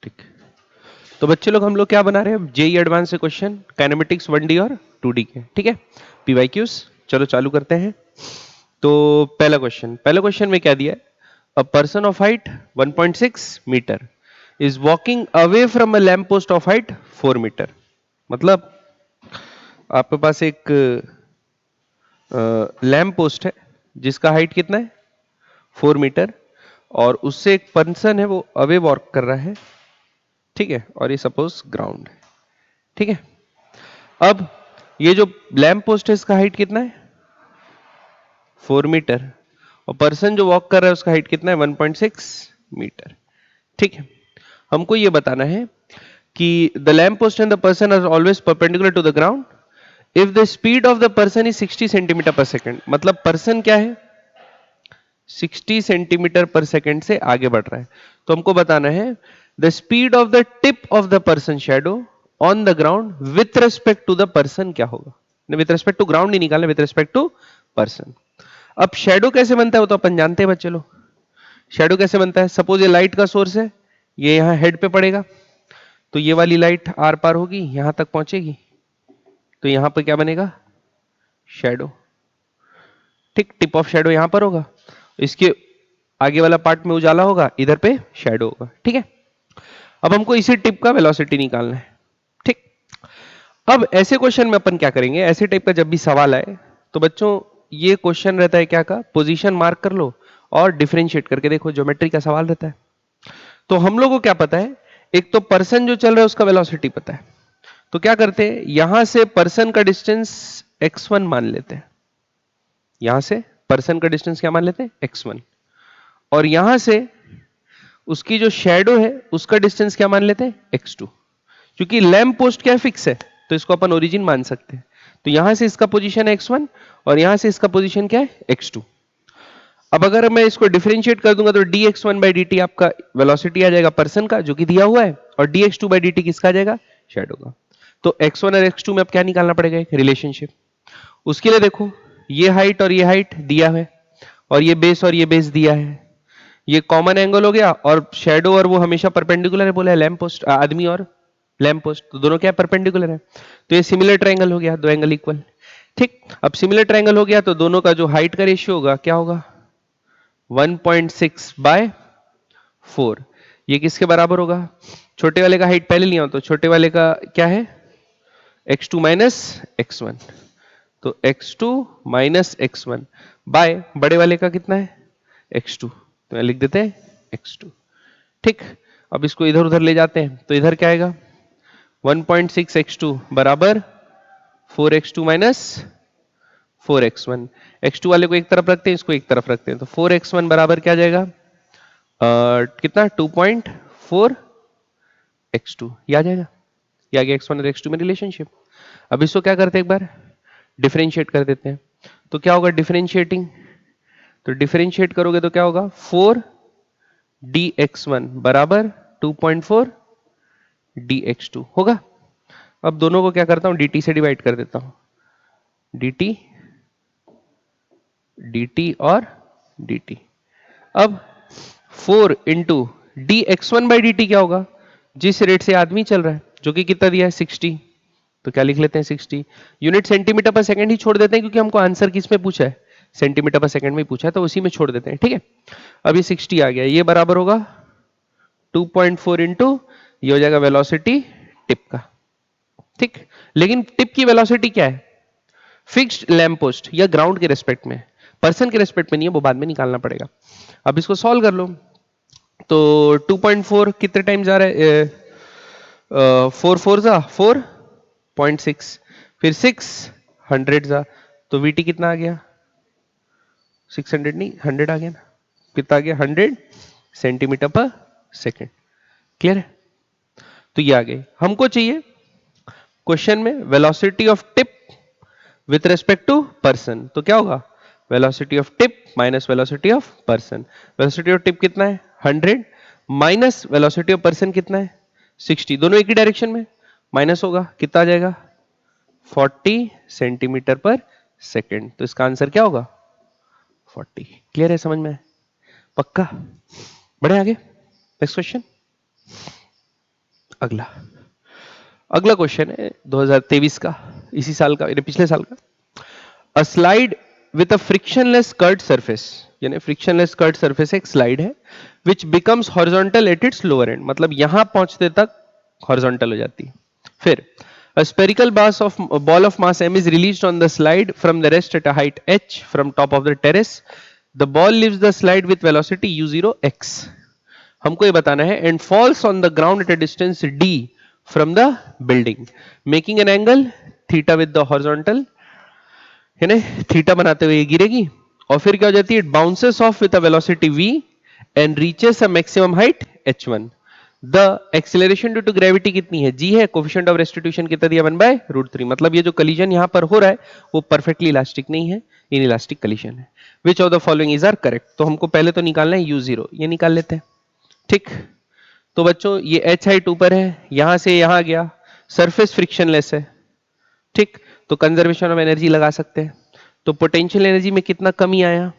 ठीक। तो बच्चे लोग हम लोग क्या बना रहे हैं, जेई एडवांस से क्वेश्चन काइनेमेटिक्स 1D और 2D के, ठीक है, पीवाईक्यूज। चलो चालू करते हैं। तो पहला क्वेश्चन में क्या दिया है, a person of height 1.6 metre is walking away from a lamp post of height 4 metre. मतलब आपके पास एक लैम्प पोस्ट है जिसका हाइट कितना है 4 मीटर, और उससे एक पर्सन है वो अवे वॉक कर रहा है, ठीक है, और ये सपोज ग्राउंड है, ठीक है। अब ये जो लैम्प पोस्ट है इसका हाइट कितना है 4 मीटर, और पर्सन जो वॉक कर रहा है उसका हाइट कितना है 1.6 मीटर, ठीक है। हमको ये बताना है कि the lamp post and the person are always perpendicular to the ground if the speed of the person is 60 centimetre per second. मतलब पर्सन क्या है 60 सेंटीमीटर पर सेकेंड से आगे बढ़ रहा है, तो हमको बताना है the speed of the tip of the person shadow on the ground with respect to the person क्या होगा। विथ रेस्पेक्ट टू ग्राउंड नहीं निकालना, विथ रेस्पेक्ट टू पर्सन। अब शैडो कैसे बनता है वो तो अपन जानते हैं बच्चे लोग। शैडो कैसे बनता है, सपोज ये लाइट का सोर्स है, ये यहां हेड पे पड़ेगा, तो ये वाली लाइट आर पार होगी यहां तक पहुंचेगी, तो यहां पर क्या बनेगा शैडो, ठीक। टिप ऑफ शैडो यहां पर होगा, इसके आगे वाला पार्ट में उजाला होगा, इधर पे शैडो होगा, ठीक है। अब हमको इसी टिप का वेलोसिटी निकालना है, ठीक। अब ऐसे क्वेश्चन में अपन क्या करेंगे, ऐसे टाइप का जब भी सवाल आए तो बच्चों ये क्वेश्चन रहता है क्या का, पोजीशन मार्क कर लो और डिफरेंशिएट करके देखो, ज्योमेट्री का सवाल रहता है। तो हम लोगों को क्या पता है, एक तो पर्सन जो चल रहा है उसका वेलोसिटी पता है, तो क्या करते हैं यहां से पर्सन का डिस्टेंस x1 मान लेते हैं, यहां से पर्सन का डिस्टेंस क्या मान लेते हैं x1, और यहां से उसकी जो शैडो है उसका डिस्टेंस क्या मान लेते हैं x2। क्योंकि लैम्प पोस्ट क्या फिक्स है तो इसको अपन ओरिजिन मान सकते हैं, तो यहां से इसका पोजीशन है x1 और यहां से इसका पोजीशन क्या है x2। अब अगर मैं इसको डिफरेंशिएट कर दूंगा तो dx1 by dt आपका वेलोसिटी आ जाएगा पर्सन का जो कि दिया हुआ है, और dx2 by dt किसका आ जाएगा शैडो का। तो x1 और x2 में अब क्या निकालना पड़ेगा एक रिलेशनशिप। उसके लिए देखो ये हाइट और ये हाइट दिया है, और ये बेस दिया है, ये कॉमन एंगल हो गया, और शैडो और वो हमेशा परपेंडिकुलर है बोला है, लैम्प पोस्ट आदमी और लैम्प पोस्ट तो दोनों क्या परपेंडिकुलर है, तो ये सिमिलर ट्रायंगल हो गया, दो एंगल इक्वल, ठीक। अब सिमिलर ट्रायंगल हो गया तो दोनों का जो हाइट का रेशियो होगा क्या होगा 1.6 बाय 4, ये किसके बराबर होगा, छोटे वाले का हाइट पहले लिया हो तो छोटे वाले का क्या है x2 माइनस x1, तो x2 माइनस x1 बाय बड़े वाले का कितना है x2, तो लिख देते हैं x2, ठीक। अब इसको इधर उधर ले जाते हैं तो इधर क्या आएगा 1.6 x2 बराबर 4x2 माइनस 4x1, x2 वाले को एक तरफ रखते हैं इसको एक तरफ रखते हैं, तो 4x1 बराबर क्या आ जाएगा कितना 2.4 x2, ये आ जाएगा, ये आ गया x1 और x2 में रिलेशनशिप। अब इसको क्या करते हैं एक बार डिफरेंशिएट कर देते हैं, तो क्या होगा डिफरेंशिएटिंग, तो डिफरेंशिएट करोगे तो क्या होगा 4 dx1 बराबर 2.4 dx2 होगा। अब दोनों को क्या करता हूं dt से डिवाइड कर देता हूं, dt dt और dt। अब 4 into D x one by D T क्या होगा, जिस रेट से आदमी चल रहा है जो कि कितना दिया है 60, तो क्या लिख लेते हैं 60, यूनिट सेंटीमीटर पर सेकंड ही छोड़ देते हैं क्योंकि हमको आंसर किस में पूछा है सेंटीमीटर पर सेकंड में पूछा है, तो उसी में छोड़ देते हैं, ठीक है। अब ये 60 आ गया, ये बराबर होगा 2.4 इंटू ये हो जाएगा वेलोसिटी टिप का, ठीक। लेकिन टिप की वेलोसिटी क्या है फिक्स्ड लैम्प पोस्ट या ग्राउंड के रेस्पेक्ट में, पर्सन के रेस्पेक्ट में नहीं है, वो बाद में निकालना पड़ेगा। अब इसको सॉल्व कर लो, तो 2.4 कितने टाइम जा रहा है 4 4 जा 4.6, फिर 6 100 जा, तो वीटी कितना आ गया 600 नहीं 100 आ गया ना, कितना आ गया 100 सेंटीमीटर पर सेकेंड, क्लियर है। तो ये आ गए, हमको चाहिए क्वेश्चन में velocity of tip with respect to person, तो क्या होगा velocity of tip minus velocity of person. Velocity of tip कितना है 100 माइनस वेलोसिटी ऑफ पर्सन कितना है 60, दोनों एक ही डायरेक्शन में, माइनस होगा कितना आ जाएगा 40 सेंटीमीटर पर सेकेंड, तो इसका आंसर क्या होगा 40। क्लियर है, समझ में पक्का, बढ़े आगे नेक्स्ट क्वेश्चन। अगला अगला क्वेश्चन है 2023 का, इसी साल का, पिछले साल का। अ slide with a frictionless curved surface, यानी फ्रिक्शनलेस कर्ड सरफेस एक स्लाइड है which becomes horizontal at its lower and, मतलब यहां पहुंचते तक हॉरिजॉन्टल हो जाती है। फिर a spherical ball of mass m is released on the slide from the rest at a height h from top of the terrace. The ball leaves the slide with velocity u0 x. हमको ये बताना है and falls on the ground at a distance d from the building, making an angle theta with the horizontal, है ना, theta बनाते हुए ये गिरेगी और फिर क्या हो जाती है, it bounces off with a velocity v and reaches a maximum height h1. The acceleration due to gravity कितनी है, g है, कोफिशिएंट ऑफ रेस्टिट्यूशन कितना दिया, 1/√3. मतलब ये जो कलीजन यहां पर हो रहा है वो परफेक्टली इलास्टिक नहीं है, इनइलास्टिक कलीजन है. Which of the following is are correct. तो हमको पहले तो निकालना है u0, ये निकाल लेते हैं. ठीक, तो बच्चों ये h हाइट ऊपर है, यहां से यहां गया, सरफेस फ्रिक्शनलेस है. ठीक, तो कंजर्वेशन ऑफ एनर्जी लगा सकते हैं. तो पोटेंशियल एनर्जी में कितना कमी आया,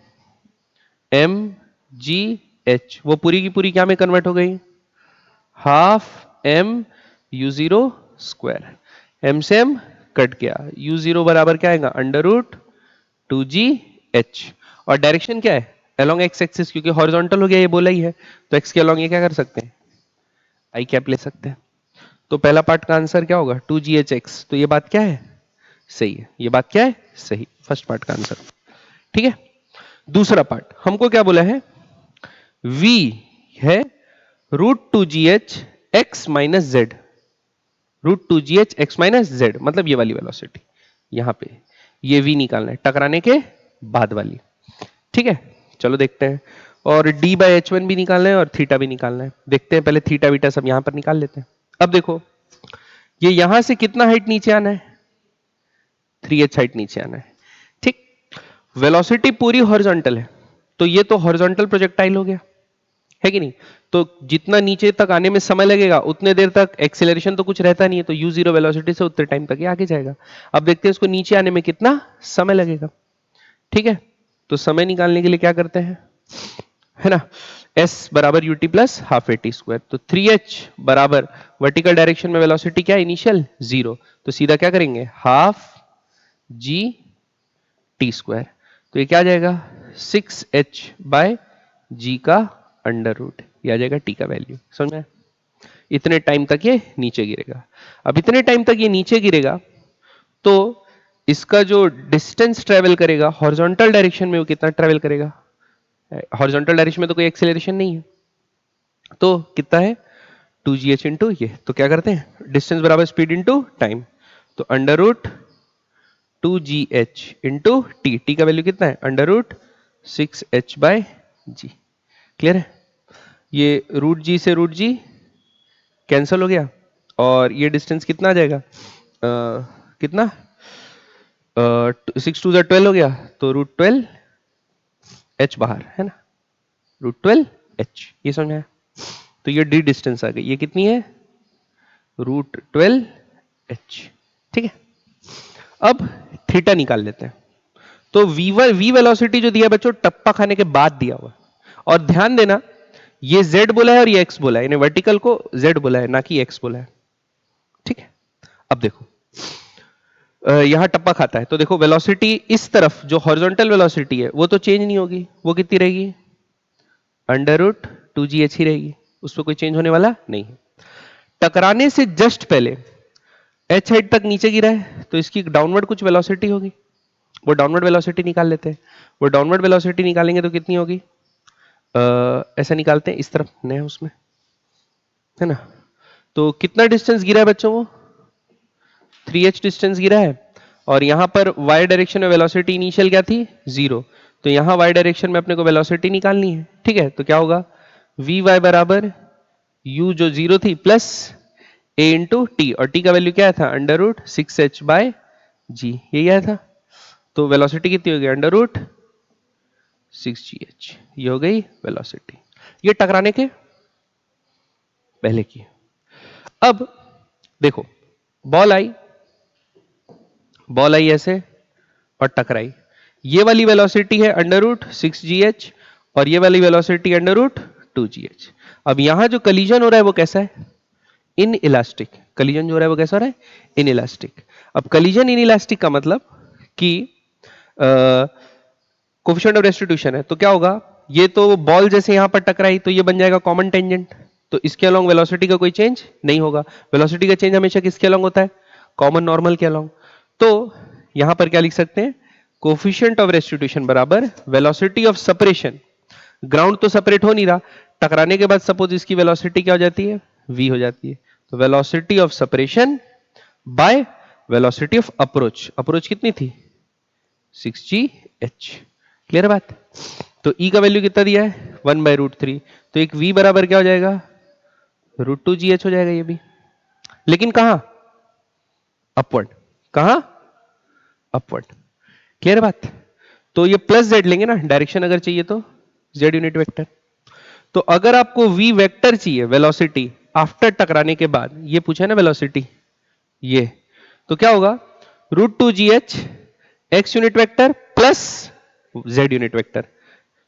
एम जी एच, वो पूरी की पूरी क्या में कन्वर्ट हो गई, half m u zero square. M से एम कट गया, यू जीरो बराबर क्या आएगा, √2gh. और डायरेक्शन क्या है, अलोंग एक्स एक्सिस, क्योंकि हॉरिजॉन्टल हो गया ये बोला ही है, तो एक्स के अलोंग ये क्या कर सकते हैं, आई कैप ले सकते हैं. तो पहला पार्ट का आंसर क्या होगा, 2gh. तो ये बात क्या है, सही है. ये बात क्या है, सही, फर्स्ट पार्ट का आंसर. ठीक है, दूसरा पार्ट हमको क्या बोला है, v है √2gh x minus Z, √2gh x minus Z, मतलब ये वाली वेलोसिटी यहां पे, ये v निकालना है टकराने के बाद वाली. ठीक है, चलो देखते हैं. और d/h1 भी निकालना है और थीटा भी निकालना है. देखते हैं पहले थीटा बीटा सब यहां पर निकाल लेते हैं. अब देखो ये यहां से कितना हाइट नीचे आना है, 3h हाइट नीचे आना है. ठीक, वेलोसिटी पूरी हॉरिजॉन्टल है, तो ये तो हॉरिजॉन्टल प्रोजेक्टाइल हो गया, है कि नहीं. तो जितना नीचे तक आने में समय लगेगा उतने देर तक एक्सेलरेशन तो कुछ रहता नहीं है, तो u0 वेलोसिटी से उतने टाइम तक ये आगे जाएगा. अब देखते हैं इसको नीचे आने में कितना समय लगेगा. ठीक है, तो समय निकालने के लिए क्या करते हैं, है ना, s बराबर ut plus half eighty square. तो 3h बराबर वर्टिकल डायरेक्शन में वेलोसिटी क्या है, इनिशियल 0, तो सीधा क्या करेंगे, हाफ g टी स्क्वायर. तो ये क्या आ जाएगा, 6h बाय जी का अंडर रूट, ये आ जाएगा टी का वैल्यू. समझ में, इतने टाइम तक ये नीचे गिरेगा. अब इतने टाइम तक ये नीचे गिरेगा तो इसका जो डिस्टेंस ट्रेवल करेगा हॉरिजॉन्टल डायरेक्शन में वो कितना ट्रेवल करेगा, हॉरिजॉन्टल डायरेक्शन में तो कोई एक्सेलरेशन नहीं है, तो कितना है 2gh इंटू ये. तो क्या करते हैं, डिस्टेंस बराबर स्पीड इंटू टाइम, तो under root 2gh into t, t का वैल्यू कितना है, under root 6h by g. Clear है, ये रूट जी से रूट जी कैंसल हो गया और ये डिस्टेंस कितना आ जाएगा, कितना, 6 2 12 हो गया, तो √12h बाहर है ना, √12h, ये समझ में आया. तो ये डी डिस्टेंस आ गई, ये कितनी है, √12h. ठीक है, अब थीटा निकाल लेते हैं. तो v वेलोसिटी जो दिया बच्चों टप्पा खाने के बाद दिया हुआ, और ध्यान देना ये z बोला है और ये x बोला है, यानी वर्टिकल को z बोला है ना कि x बोला है. ठीक है, अब देखो यहां टप्पा खाता है, तो देखो वेलोसिटी इस तरफ जो हॉरिजॉन्टल वेलोसिटी है वो तो चेंज नहीं होगी, वो कितनी रहेगी, √2gh ही रहेगी, उस पर कोई चेंज होने वाला नहीं है. टकराने से जस्ट पहले h हाइट तक नीचे गिरा है तो इसकी डाउनवर्ड कुछ वेलोसिटी होगी, वो डाउनवर्ड वेलोसिटी निकाल लेते हैं. वो डाउनवर्ड वेलोसिटी निकालेंगे तो कितनी होगी, ऐसा निकालते हैं, इस तरफ नया उसमें, है ना. तो कितना डिस्टेंस गिरा है बच्चों, वो 3h डिस्टेंस गिरा है, और यहां पर y डायरेक्शन में वेलोसिटी इनिशियल क्या थी, 0, तो यहां y डायरेक्शन में अपने को वेलोसिटी निकालनी है. ठीक है, तो क्या होगा, vy बराबर u जो 0 थी प्लस a इंटू टी, और t का वैल्यू क्या था, अंडर रूट 6h बाय जी, यही आया था. तो वेलोसिटी कितनी हो गई, अंडर रूट 6gh, ये हो गई वेलोसिटी, ये टकराने के पहले की. अब देखो बॉल आई ऐसे और टकराई, ये वाली वेलोसिटी है अंडर रूट 6gh और ये वाली वेलोसिटी अंडर रूट 2gh. अब यहां जो कलीजन हो रहा है वो कैसा है, इन इलास्टिक, कलिजन जो हो रहा है वो कैसा हो रहा है, इन इलास्टिक। अब कलिजन इन इलास्टिक का मतलब कि कोफिशिएंट ऑफ रेस्टिट्यूशन है, तो क्या होगा, ये तो बॉल जैसे यहां पर टकराई तो ये बन जाएगा कॉमन टेंजेंट, तो इसके अलोंग वेलोसिटी का कोई चेंज नहीं होगा। वेलोसिटी का चेंज हमेशा किसके अलोंग होता है, कॉमन नॉर्मल के अलोंग। तो यहां पर क्या लिख सकते हैं, कोफिशिएंट ऑफ रेस्टिट्यूशन बराबर वेलोसिटी ऑफ सेपरेशन, ग्राउंड तो सेपरेट हो नहीं रहा, टकराने के बाद सपोज इसकी वेलोसिटी क्या हो जाती है, v हो जाती है, तो velocity of separation by velocity of approach, approach कितनी थी 6gh, क्लियर बात। तो E का वैल्यू कितना दिया है 1/√3, तो एक V बराबर क्या हो जाएगा √2gh हो जाएगा ये भी, लेकिन कहां, अपवर्ड, कहां, अपवर्ड, क्लियर बात। तो ये प्लस z लेंगे ना, डायरेक्शन अगर चाहिए तो z यूनिट वेक्टर। तो अगर आपको v वेक्टर चाहिए वेलोसिटी आफ्टर टकराने के बाद, ये पूछा है ना वेलोसिटी, ये तो क्या होगा √2gh x unit vector plus z unit vector.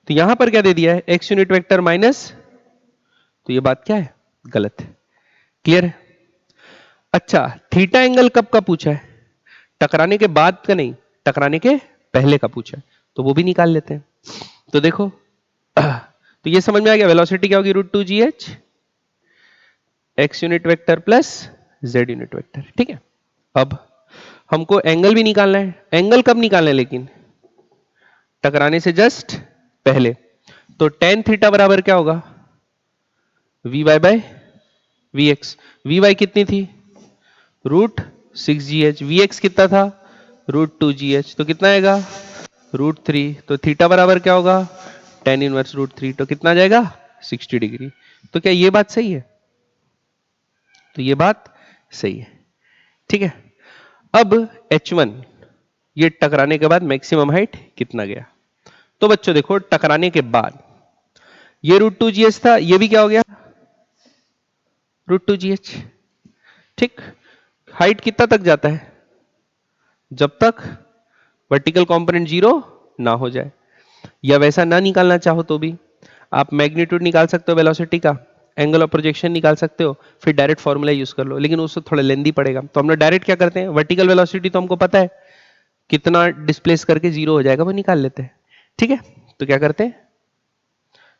तो यहां पर क्या दे दिया है x यूनिट वेक्टर माइनस, तो ये बात क्या है, गलत है, क्लियर है। अच्छा, थीटा एंगल कब का पूछा है, टकराने के बाद का नहीं, टकराने के पहले का पूछा है, तो वो भी निकाल लेते हैं। तो देखो तो ये समझ में आ गया, वेलोसिटी क्या होगी √2gh x unit vector plus z unit vector, ठीक है। अब हमको एंगल भी निकालना है, एंगल कब निकालना है लेकिन, टकराने से जस्ट पहले। तो tan थीटा बराबर क्या होगा vy बाय vx, vy कितनी थी √6gh, vx कितना था √2gh, तो कितना आएगा √3, तो थीटा बराबर क्या होगा tan इनवर्स √3, तो कितना आ जाएगा 60 डिग्री। तो क्या ये बात सही है, तो ये बात सही है, ठीक है। अब h1 ये टकराने के बाद मैक्सिमम हाइट कितना गया, तो बच्चों देखो टकराने के बाद ये √2gh था, ये भी क्या हो गया √2gh, ठीक। हाइट कितना तक जाता है, जब तक वर्टिकल कंपोनेंट 0 ना हो जाए, या वैसा ना निकालना चाहो तो भी आप मैग्नीट्यूड निकाल सकते हो वेलोसिटी का, एंगल ऑफ प्रोजेक्शन निकाल सकते हो, फिर डायरेक्ट फॉर्मूला यूज कर लो, लेकिन उससे थोड़ा लेंदी पड़ेगा। तो हम लोग डायरेक्ट क्या करते हैं, वर्टिकल वेलोसिटी तो हमको पता है कितना डिस्प्लेस करके 0 हो जाएगा वो निकाल लेते हैं, ठीक है। तो क्या करते हैं,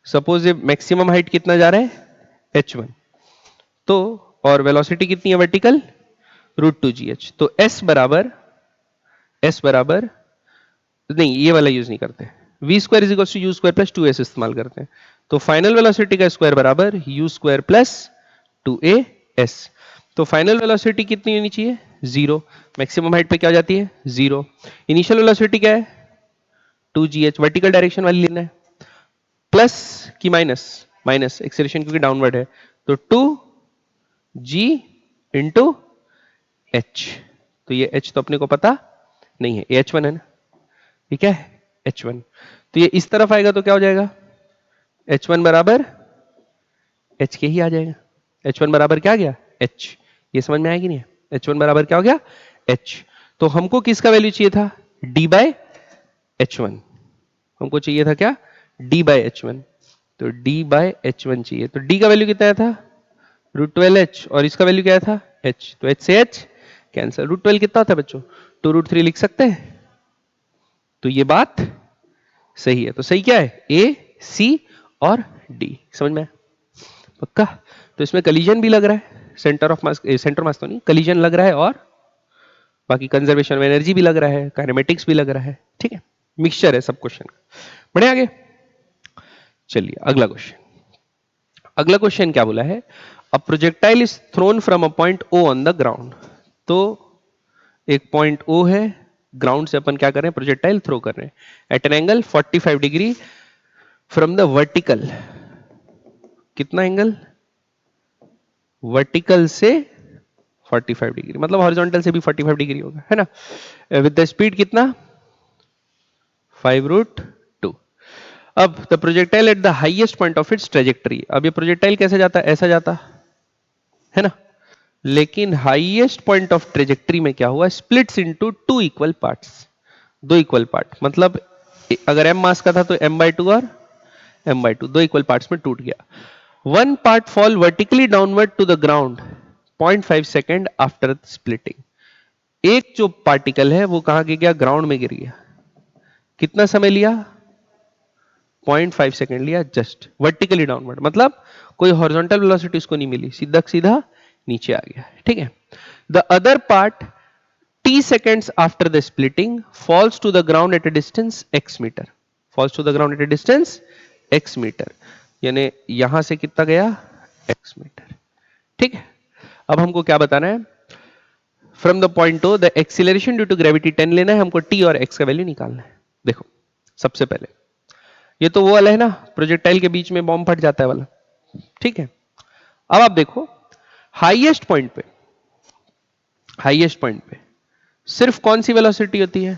सपोज ये मैक्सिमम हाइट कितना जा रहा है h1, तो और वेलोसिटी कितनी है वर्टिकल √2gh, तो s बराबर नहीं, ये वाला यूज नहीं करते, v square is equal to u square plus 2s इस्तेमाल करते हैं। तो फाइनल वेलोसिटी का स्क्वायर बराबर यू स्क्वायर प्लस 2as। तो फाइनल वेलोसिटी कितनी होनी चाहिए 0, मैक्सिमम हाइट पे क्या हो जाती है 0, इनिशियल वेलोसिटी क्या है 2gh, वर्टिकल डायरेक्शन वाली लेना है, प्लस की माइनस, माइनस एक्सेलरेशन क्योंकि डाउनवर्ड है, तो 2g इंटू h, तो ये h तो अपने को पता नहीं है, ये h1 है ना, ठीक है h1, तो ये इस तरफ आएगा तो क्या हो जाएगा h1 बराबर h के ही आ जाएगा, h1 बराबर क्या आ गया h, ये समझ में आएगी नहीं, h1 बराबर क्या हो गया h। तो हमको किसका वैल्यू चाहिए था d बाय h1, हमको चाहिए था क्या d बाय h1, तो d बाय h1 चाहिए, तो d का वैल्यू कितना आया था √12h, और इसका वैल्यू क्या था h, तो h से h कैंसिल, √12 कितना होता है बच्चों 2√3 लिख सकते हैं, तो ये बात सही है। तो सही क्या है A, C और D, समझ में पक्का। तो इसमें कलीजन भी लग रहा है, centre of mass, centre mass तो नहीं, कलीजन लग रहा है, और बाकी कंजर्वेशन ऑफ एनर्जी भी लग रहा है, काइनेमेटिक्स भी लग रहा है, ठीक है, मिक्सचर है सब क्वेश्चन। बढ़े आगे, चलिए अगला क्वेश्चन। अगला क्वेश्चन क्या बोला है, a projectile is thrown from a point O on the ground. तो एक पॉइंट O है, ग्राउंड से अपन क्या कर रहे हैं प्रोजेक्टाइल थ्रो कर रहे हैं at an angle 45 degree from the vertical, कितना एंगल वर्टिकल से 45 डिग्री, मतलब हॉरिजॉन्टल से भी 45 डिग्री होगा, है ना, विद द स्पीड कितना 5√2। अब the projectile eight the highest point of its trajectory, अब ये प्रोजेक्टाइल कैसे जाता है, ऐसा जाता है ना, लेकिन हाईएस्ट पॉइंट ऑफ ट्रेजेक्टरी में क्या हुआ splits into 2 equal parts, 2 equal part, मतलब अगर m मास का था तो m/2 और m/2 2 इक्वल पार्ट्स में टूट गया। One part fall vertically downward to the ground, 0.5 second after splitting. एक जो पार्टिकल है वो कहां गिर गया, ग्राउंड में गिर गया। कितना समय लिया, 0.5 सेकेंड लिया, जस्ट वर्टिकली डाउनवर्ड, मतलब कोई हॉरिजॉन्टल वेलोसिटी उसको नहीं मिली, सीधा सीधा नीचे आ गया। ठीक है। The other part t seconds after the splitting falls to the ground at a distance x meter, falls to the ground at a distance x meter, यानी यहां से कितना गया, x मीटर। ठीक है। अब हमको क्या बताना है, from the point O the acceleration due to gravity 10 लेना है हमको, t और x का वैल्यू निकालना है। देखो सबसे पहले ये तो वो वाला है ना, प्रोजेक्टाइल के बीच में बॉम्ब फट जाता है वाला। ठीक है। अब आप देखो हाईएस्ट पॉइंट पे, हाईएस्ट पॉइंट पे सिर्फ कौन सी वेलोसिटी होती है,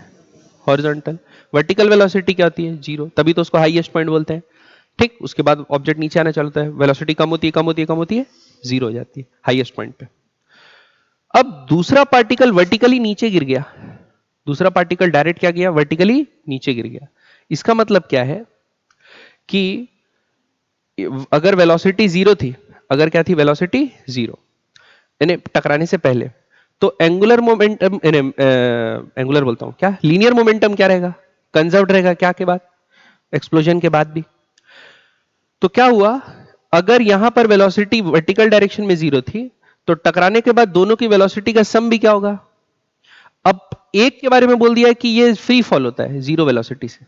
हॉरिजॉन्टल। वर्टिकल वेलोसिटी क्या होती है, जीरो, तभी तो उसको हाईएस्ट पॉइंट बोलते हैं। ठीक, उसके बाद ऑब्जेक्ट नीचे आना चलता है, वेलोसिटी कम होती है कम होती है कम होती है, जीरो हो जाती है हाईएस्ट पॉइंट पे। अब दूसरा पार्टिकल वर्टिकली नीचे गिर गया, दूसरा पार्टिकल डायरेक्ट क्या गया, वर्टिकली नीचे गिर गया। इसका मतलब क्या है कि अगर वेलोसिटी जीरो थी, अगर क्या थी, वेलोसिटी जीरो, यानी टकराने से पहले, तो एंगुलर मोमेंटम, एंगुलर बोलता हूं क्या, लीनियर मोमेंटम क्या रहेगा, कंजर्व्ड रहेगा, क्या के बाद, एक्सप्लोजन के बाद भी। तो क्या हुआ, अगर यहां पर वेलोसिटी वर्टिकल डायरेक्शन में जीरो थी, तो टकराने के बाद दोनों की वेलोसिटी का सम भी क्या होगा। अब एक के बारे में बोल दिया है कि ये फ्री फॉल होता है जीरो वेलोसिटी से,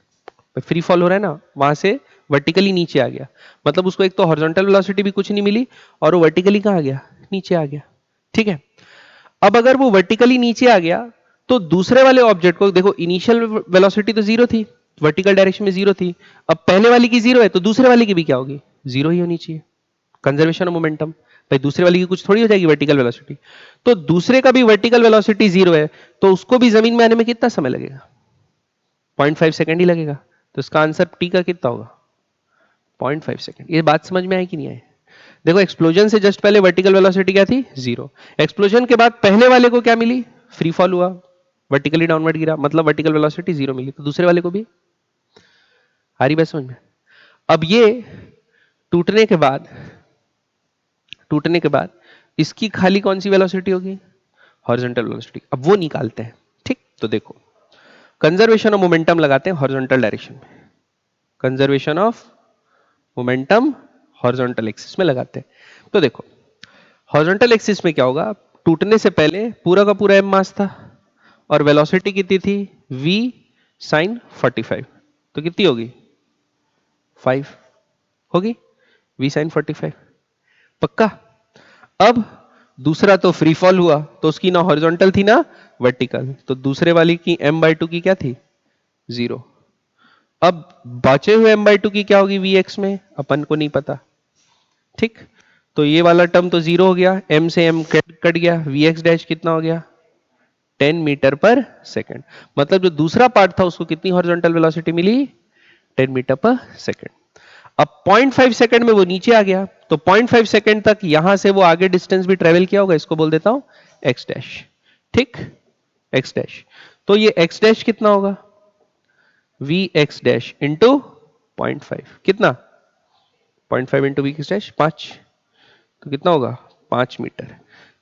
फ्री फॉल हो रहा है ना, वहां से वर्टिकली नीचे आ गया, मतलब उसको एक तो हॉरिजॉन्टल वेलोसिटी भी कुछ नहीं मिली और वो वर्टिकली कहां आ गया, नीचे आ गया। ठीक है। अब अगर वो वर्टिकली नीचे आ गया तो दूसरे वाले ऑब्जेक्ट को देखो, इनिशियल वेलोसिटी तो जीरो थी, वर्टिकल डायरेक्शन में जीरो थी, अब पहले वाली की जीरो है तो दूसरे वाले की भी क्या होगी, जीरो ही होनी चाहिए, कंजर्वेशन ऑफ मोमेंटम। भाई दूसरे वाली की कुछ थोड़ी हो जाएगी वर्टिकल वेलोसिटी, तो दूसरे का भी वर्टिकल वेलोसिटी जीरो है, तो उसको भी जमीन में आने में कितना समय लगेगा, 0.5 सेकेंड ही लगेगा। तो इसका आंसर टी का कितना होगा, 0.5 सेकेंड। ये बात समझ में आई कि नहीं आई। देखो एक्सप्लोजन से जस्ट पहले वर्टिकल वेलोसिटी क्या थी, जीरो, एक्सप्लोजन के बाद पहले वाले को क्या मिली, फ्री फॉल हुआ, वर्टिकली डाउनवर्ड गिरा, मतलब वर्टिकल वेलोसिटी जीरो मिली, तो दूसरे वाले को भी आ रही बात समझ में। अब ये टूटने के बाद, टूटने के बाद इसकी खाली कौन सी वेलोसिटी होगी, हॉरिजॉन्टल वेलोसिटी। अब वो निकालते हैं। ठीक, तो देखो कंजर्वेशन ऑफ मोमेंटम लगाते हैं हॉरिजॉन्टल डायरेक्शन में, conservation of momentum horizontal axis में लगाते हैं। तो देखो हॉरिजॉन्टल एक्सिस में क्या होगा, टूटने से पहले पूरा का पूरा m मास था और वेलोसिटी कितनी थी, v sin 45, तो कितनी होगी, 5 होगी, v sin 45 पक्का। अब दूसरा तो फ्री फॉल हुआ, तो उसकी ना हॉरिजॉन्टल थी ना वर्टिकल, तो दूसरे वाली की m/2 की क्या थी, जीरो। अब बचे हुए m/2 की क्या होगी vx में, अपन को नहीं पता। ठीक, तो ये वाला टर्म तो जीरो हो गया, m से m कट गया, vx डैश कितना हो गया, 10 मीटर पर सेकेंड। मतलब जो दूसरा पार्ट था उसको कितनी हॉरिजॉन्टल वेलोसिटी मिली, 10 मीटर पर सेकेंड। अब 0.5 सेकेंड में वो नीचे आ गया, तो 0.5 सेकेंड तक यहां से वो आगे डिस्टेंस भी ट्रेवल किया होगा, इसको बोल देता हूं x डैश। ठीक, x डैश, तो ये x डैश कितना होगा, vx डैश इंटू 0.5, कितना 0.5 इंटू vx डैश 5, तो कितना होगा 5 मीटर।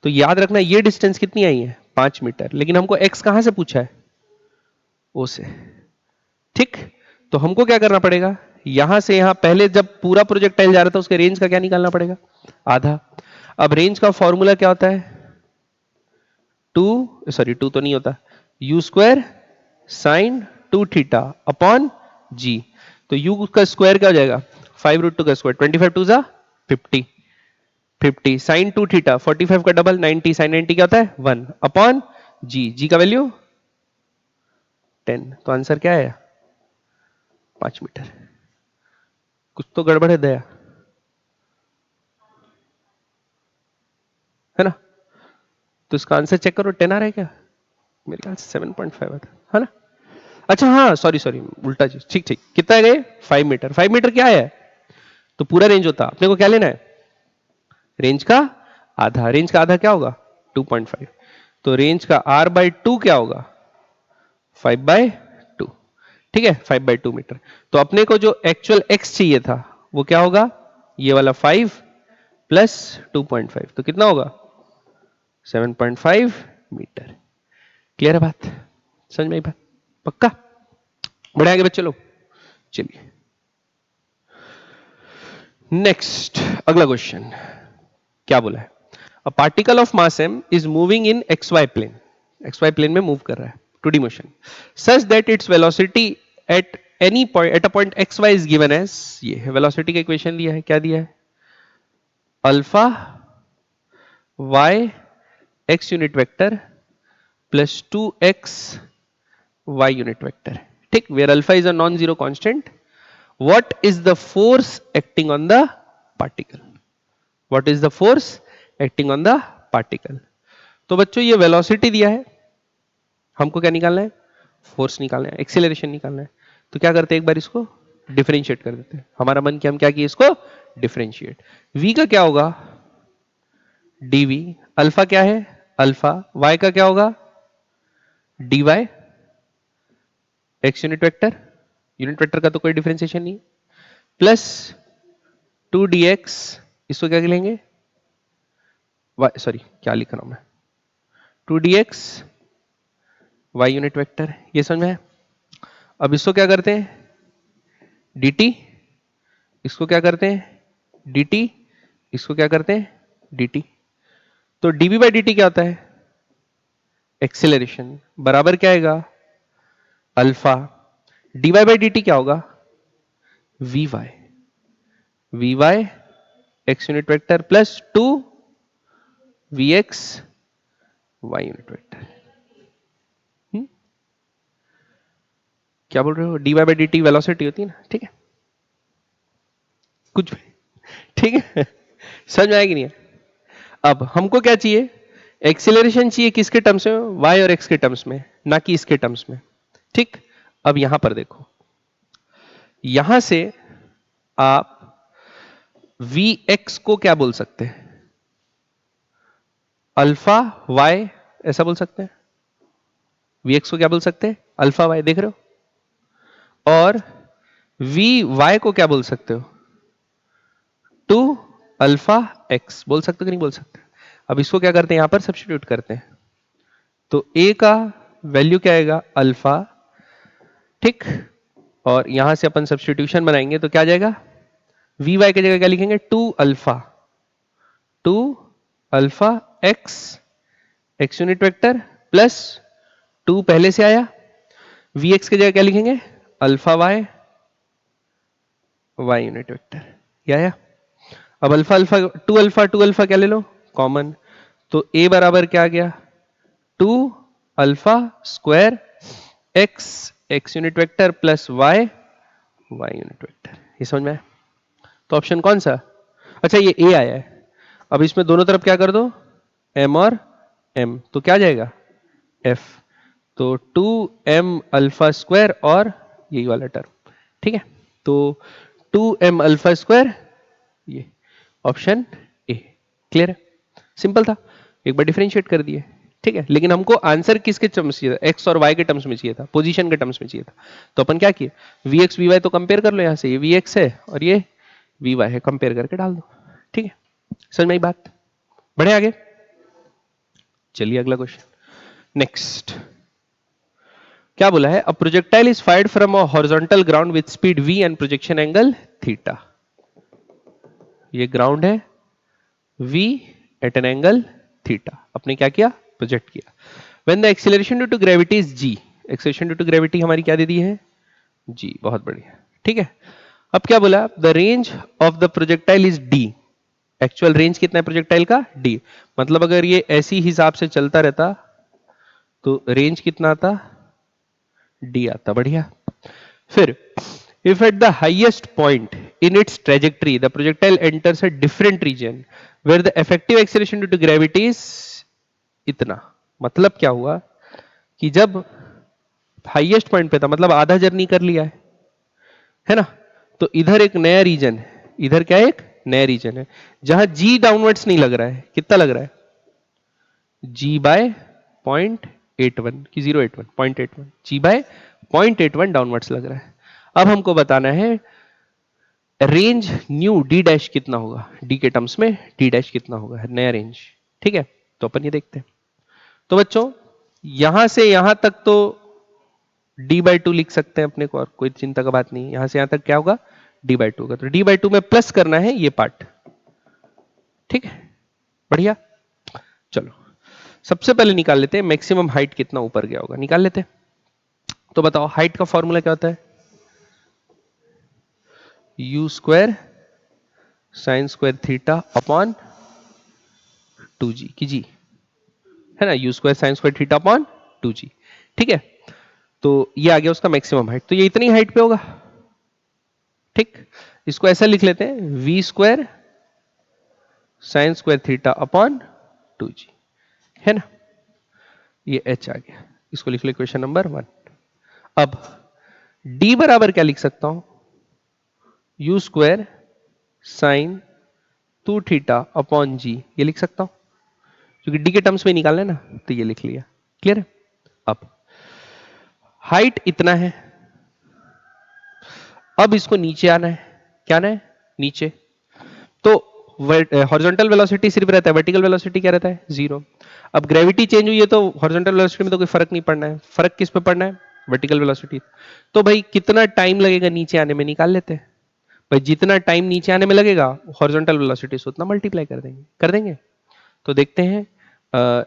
तो याद रखना ये डिस्टेंस कितनी आई है, 5 मीटर, लेकिन हमको x कहां से पूछा है, ओ से। ठीक, तो हमको क्या करना पड़ेगा, यहां से यहां, पहले जब पूरा प्रोजेक्टाइल जा रहा था उसके रेंज का क्या निकालना पड़ेगा, आधा। अब रेंज का फॉर्मूला क्या होता है, टू तो नहीं होता, u square sine 2 theta upon g। तो u का स्क्वायर क्या हो जाएगा, 5√2 का स्क्वायर, 25 2 जा 50, 50 साइन 2 थीटा, 45 का डबल 90, साइन 90 क्या होता है 1 अपॉन जी का वैल्यू 10। तो आंसर क्या है, 5 मीटर। कुछ तो गड़बड़ है दया, है ना। तो इसका आंसर चेक करो, 10 आ रहा है क्या, मेरे ख्याल से 7.5 आता है ना। अच्छा हाँ, सॉरी उल्टा चीज, ठीक ठीक, कितना है, 5 मीटर। 5 मीटर क्या है, तो पूरा रेंज होता, अपने को क्या लेना है, रेंज का आधा। रेंज का आधा क्या होगा, 2.5, तो रेंज का r/2 क्या होगा, 5/2। ठीक है, 5/2 मीटर। तो अपने को जो एक्चुअल x चाहिए था वो क्या होगा, ये वाला 5 प्लस 2.5, तो कितना होगा 7.5 मीटर। क्लियर है बात? समझ में आई बात? पक्का? बढ़े आगे बच्चे लोग। चलिए नेक्स्ट, अगला क्वेश्चन क्या बोला है? A particle of mass m is moving in xy plane, xy plane में मूव कर रहा है, 2D motion, such that its velocity at any point at a point xy is given as, ये है वेलोसिटी का इक्वेशन दिया है, क्या दिया है? Alpha y x unit vector plus 2x y unit vector, ठीक, where alpha is a non zero constant. What is the force acting on the particle? What is the force acting on the particle? तो बच्चों ये velocity दिया है, हमको क्या निकालना है? फोर्स निकालना है, एक्सीलरेशन निकालना है. तो क्या करते हैं, एक बार इसको डिफरेंशिएट कर देते हैं. हमारा मन कि हम क्या किए, इसको डिफरेंशिएट. v का क्या होगा? dv. अल्फा क्या है? अल्फा. y का क्या होगा? dy. x यूनिट वेक्टर का तो कोई डिफरेंशिएशन नहीं, प्लस 2dx, इसको क्या लेंगे? सॉरी क्या लिख रहा हूं मैं, 2dx y यूनिट वेक्टर, ये समझ में है? अब इसको क्या करते हैं? dt. इसको क्या करते हैं? dt. इसको क्या करते हैं? dt. तो dv बाई dt क्या होता है? एक्सेलरेशन. बराबर क्या आएगा? अल्फा. dy बाई dt क्या होगा? vy. vy x unit vector plus 2 vx y unit vector. क्या बोल रहे हो? dy बाई dt वेलोसिटी होती है ना, ठीक है, कुछ भी, ठीक है. समझ में आया कि नहीं है? अब हमको क्या चाहिए? एक्सीलरेशन चाहिए, किसके टर्म्स में? y और x के टर्म्स में, ना कि इसके टर्म्स में, ठीक. अब यहां पर देखो, यहां से आप vx को क्या बोल सकते हैं? अल्फा y, ऐसा बोल सकते हैं. vx को क्या बोल सकते हैं? अल्फा y, देख रहे हो? और vy को क्या बोल सकते हो? 2 अल्फा x बोल सकते हो कि नहीं बोल सकते? अब इसको क्या करते हैं, यहां पर सब्स्टिट्यूट करते हैं, तो a का वैल्यू क्या आएगा? अल्फा, ठीक. और यहां से अपन सब्स्टिट्यूशन बनाएंगे तो क्या आ जाएगा? vy की जगह क्या लिखेंगे? 2 alpha x unit vector plus 2 पहले से आया, vx की जगह क्या लिखेंगे? अल्फा y यूनिट वेक्टर, ये आया. अब अल्फा अल्फा 2 अल्फा क्या ले लो कॉमन, तो a बराबर क्या आ गया? 2 alpha square x unit vector plus y unit vector. ये समझ में आया? तो ऑप्शन कौन सा? अच्छा ये a आया है. अब इसमें दोनों तरफ क्या कर दो? m और m, तो क्या जाएगा? f. तो 2m अल्फा स्क्वायर और यही वाला टर्म, ठीक है. तो 2m अल्फा स्क्वायर, ये ऑप्शन ए. क्लियर है? सिंपल था, एक बार डिफरेंशिएट कर दिए, ठीक है. लेकिन हमको आंसर किसके टर्म्स चाहिए था? एक्स और वाई के टर्म्स में चाहिए था, पोजीशन के टर्म्स में चाहिए था. तो अपन क्या किए? वीएक्स वीवाई तो कंपेयर कर लो, यहां से ये वीएक्स है और ये वीवाई है, कंपेयर करके डाल दो, ठीक है. समझ में आई बात? बढ़े आगे. चलिए अगला क्वेश्चन. नेक्स्ट क्या बोला है? A projectile is fired from a horizontal ground with speed v and projection angle theta. ये ग्राउंड है, v at an angle theta, अपने क्या किया? प्रोजेक्ट किया. When the acceleration due to gravity is g, acceleration due to gravity हमारी क्या दे दी है? g. बहुत बढ़िया, ठीक है. अब क्या बोला? The range of the projectile is d. Actual range कितना है प्रोजेक्टाइल का? d. मतलब अगर ये ऐसी हिसाब से चलता रहता तो रेंज कितना आता? d आता. बढ़िया. फिर if at the highest point in its trajectory the projectile enters a different region where the effective acceleration due to gravity is इतना. मतलब क्या हुआ कि जब हाईएस्ट पॉइंट पे था, मतलब आधा जर्नी कर लिया है ना, तो इधर एक नया रीजन है, इधर क्या है? एक नया रीजन है जहां जी डाउनवर्ड्स नहीं लग रहा है. कितना लग रहा है? जी बाय 0.81 की 081 0.81, जी बाय 0.81 डाउनवर्ड्स लग रहा है. अब हमको बताना है रेंज न्यू डी डैश कितना होगा, डी के टर्म्स में डी डैश कितना होगा, नया रेंज, ठीक है. तो अपन ये देखते हैं। तो बच्चों यहां से यहां तक तो d/2 लिख सकते हैं अपने को, और कोई चिंता का बात नहीं। यहां से यहां तक क्या होगा, d/2 होगा। तो d/2 में प्लस करना है ये पार्ट, ठीक है, बढ़िया। चलो सबसे पहले निकाल लेते हैं मैक्सिमम हाइट कितना ऊपर गया होगा, निकाल लेते हैं। तो बताओ हाइट का फॉर्मूला क्या होता है, u square sine square theta upon 2g की जी, है ना, u square sine square theta upon 2g, ठीक है। तो ये आ गया उसका मैक्सिमम हाइट, तो ये इतनी हाइट पे होगा, ठीक। इसको ऐसा लिख लेते हैं v square sine square theta upon 2g, है ना, ये h आ गया। इसको लिख लो क्वेश्चन नंबर 1। अब d बराबर क्या लिख सकता हूं, u square sine 2 theta upon g, ये लिख सकता हूं क्योंकि d के टर्म्स में निकालना है ना, तो ये लिख लिया, क्लियर है। अब हाइट इतना है, अब इसको नीचे आना है, क्या आना है, नीचे। तो हॉरिजॉन्टल वेलोसिटी सिर्फ रहता है, वर्टिकल वेलोसिटी क्या रहता है, 0। अब ग्रेविटी चेंज हुई है तो हॉरिजॉन्टल वेलोसिटी में तो कोई फर्क नहीं पड़ना है, फर्क किस पे पड़ना है, वर्टिकल वेलोसिटी। तो भाई कितना टाइम लगेगा नीचे आने में, निकाल लेते हैं। भाई जितना टाइम नीचे आने में लगेगा हॉरिजॉन्टल वेलोसिटी से उतना मल्टीप्लाई कर देंगे, कर देंगे। तो देखते हैं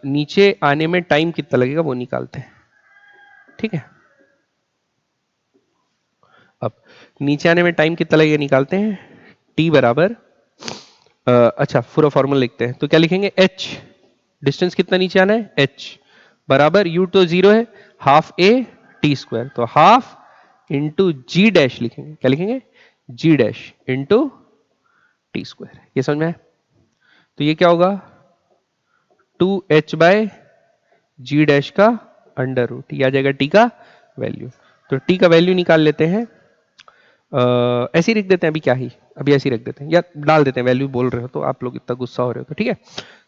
नीचे आने में टाइम कितना लगेगा वो निकालते हैं, ठीक है। अब नीचे आने में टाइम कितना लगेगा निकालते हैं, t बराबर अच्छा पूरा फॉर्मूला लिखते हैं। तो क्या लिखेंगे, h, डिस्टेंस कितना नीचे आना है, h बराबर u तो 0 है, हाफ a t स्क्वायर, तो हाफ इंटू जी डैश लिखेंगे, क्या लिखेंगे, g dash into T square. ये समझ में आया। तो ये क्या होगा, 2h बाय जी डैश का अंडर रूट, ये आ जाएगा t का वैल्यू। तो t का वैल्यू निकाल लेते हैं, ऐसे ही रख देते हैं, अभी क्या ही, अभी ऐसे ही रख देते हैं, या डाल देते हैं, वैल्यू बोल रहे हो तो आप लोग इतना गुस्सा हो रहे हो तो ठीक है।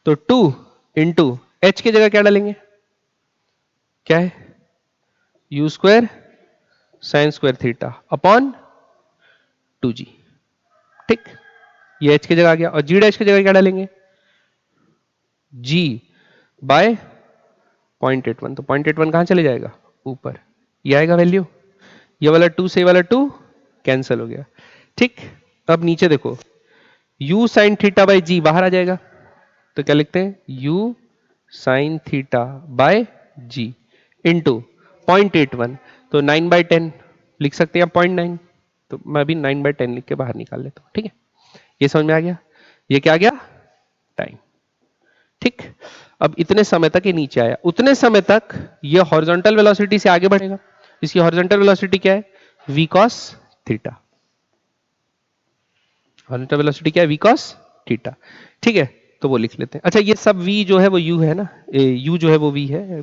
तो 2 इंटू एच की जगह क्या डालेंगे, क्या है, u square sine square theta upon 2g, ठीक। ये h की जगह आ गया, और g डैश की जगह क्या डालेंगे, g बाय 0.81, तो 0.81 कहां चले जाएगा, ऊपर, ये आएगा वैल्यू। ये वाला 2 से ये वाला 2 कैंसिल हो गया, ठीक। अब नीचे देखो, u sine theta by g बाहर आ जाएगा, तो क्या लिखते हैं, u sine theta by g into 0.81, तो 9/10 लिख सकते हैं आप, 0.9, तो मैं अभी 9/10 लिख के बाहर निकाल लेता हूं, ठीक है। ये समझ में आ गया, ये क्या आ गया, टाइम, ठीक। अब इतने समय तक ये नीचे आया, उतने समय तक ये हॉरिजॉन्टल वेलोसिटी से आगे बढ़ेगा। इसकी हॉरिजॉन्टल वेलोसिटी क्या है, v cos theta, horizontal velocity क्या है, v cos थीटा, ठीक है। तो वो लिख लेते हैं। अच्छा ये सब v जो है वो u है ना, u जो है वो v है,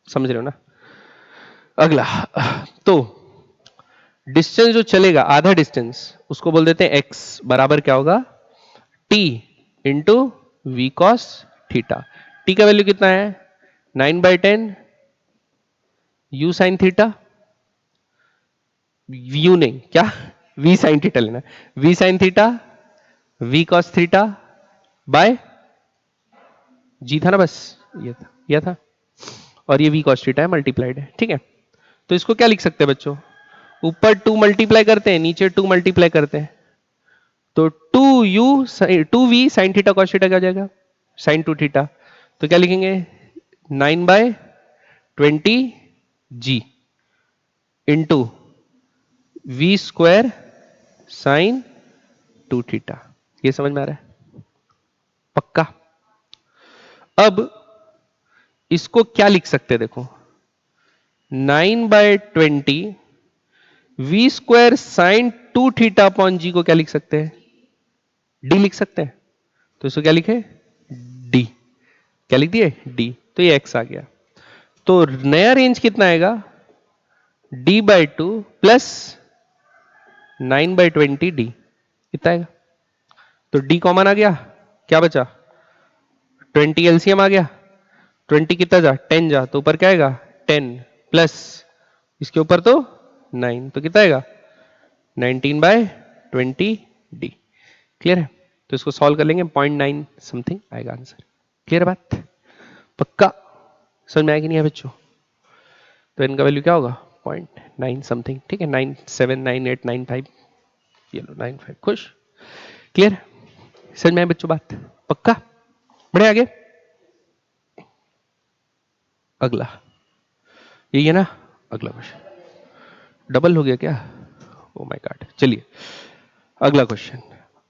समझ रहे हो ना। अगला, तो डिस्टेंस जो चलेगा, आधा डिस्टेंस, उसको बोल देते हैं x, बराबर क्या होगा, t into v cos theta. t का वैल्यू कितना है, 9/10 u साइन थीटा, u नहीं, क्या, v साइन थीटा लेना, v sine theta v cos theta by g था ना, बस ये था, यह था, और ये v कॉस थीटा है, मल्टीप्लाइड है, ठीक है। तो इसको क्या लिख सकते हैं बच्चों, ऊपर 2 मल्टीप्लाई करते हैं, नीचे 2 मल्टीप्लाई करते हैं, तो 2v sine theta cos theta क्या हो जाएगा, साइन 2 थीटा, तो क्या लिखेंगे, 9/20g into v square sine 2 theta. ये समझ में आ रहा है, पक्का। अब इसको क्या लिख सकते हैं, देखो 9/20 v square sine 2 theta upon g को क्या लिख सकते हैं, डी लिख सकते हैं। तो इसको क्या लिखे, डी, क्या लिख दिए, डी, तो ये एक्स आ गया। तो नया रेंज कितना आएगा, d/2 प्लस 9/20 डी, कितना आएगा। तो d कॉमन आ गया, क्या बचा, 20 एलसीएम आ गया, 20 कितना जा, 10 जा, तो ऊपर क्या आएगा, 10 प्लस इसके ऊपर तो 9, तो कितना आएगा, 19/20 डी। क्लियर है। तो इसको सॉल्व कर लेंगे, 0.9 समथिंग आएगा आंसर। क्लियर बात। पक्का? समझ में आया कि नहीं है बच्चों? तो इनका वैल्यू क्या होगा? 0.9 समथिंग, ठीक है, 979895, ये लो 95, खुश, क्लियर? समझ में आया बच्चों बात? पक्का? बढ़े आगे, अगला यही है ना, अगला क्वेश्चन डबल हो गया क्या? ओ माय गॉड, चलिए अगला क्वेश्चन।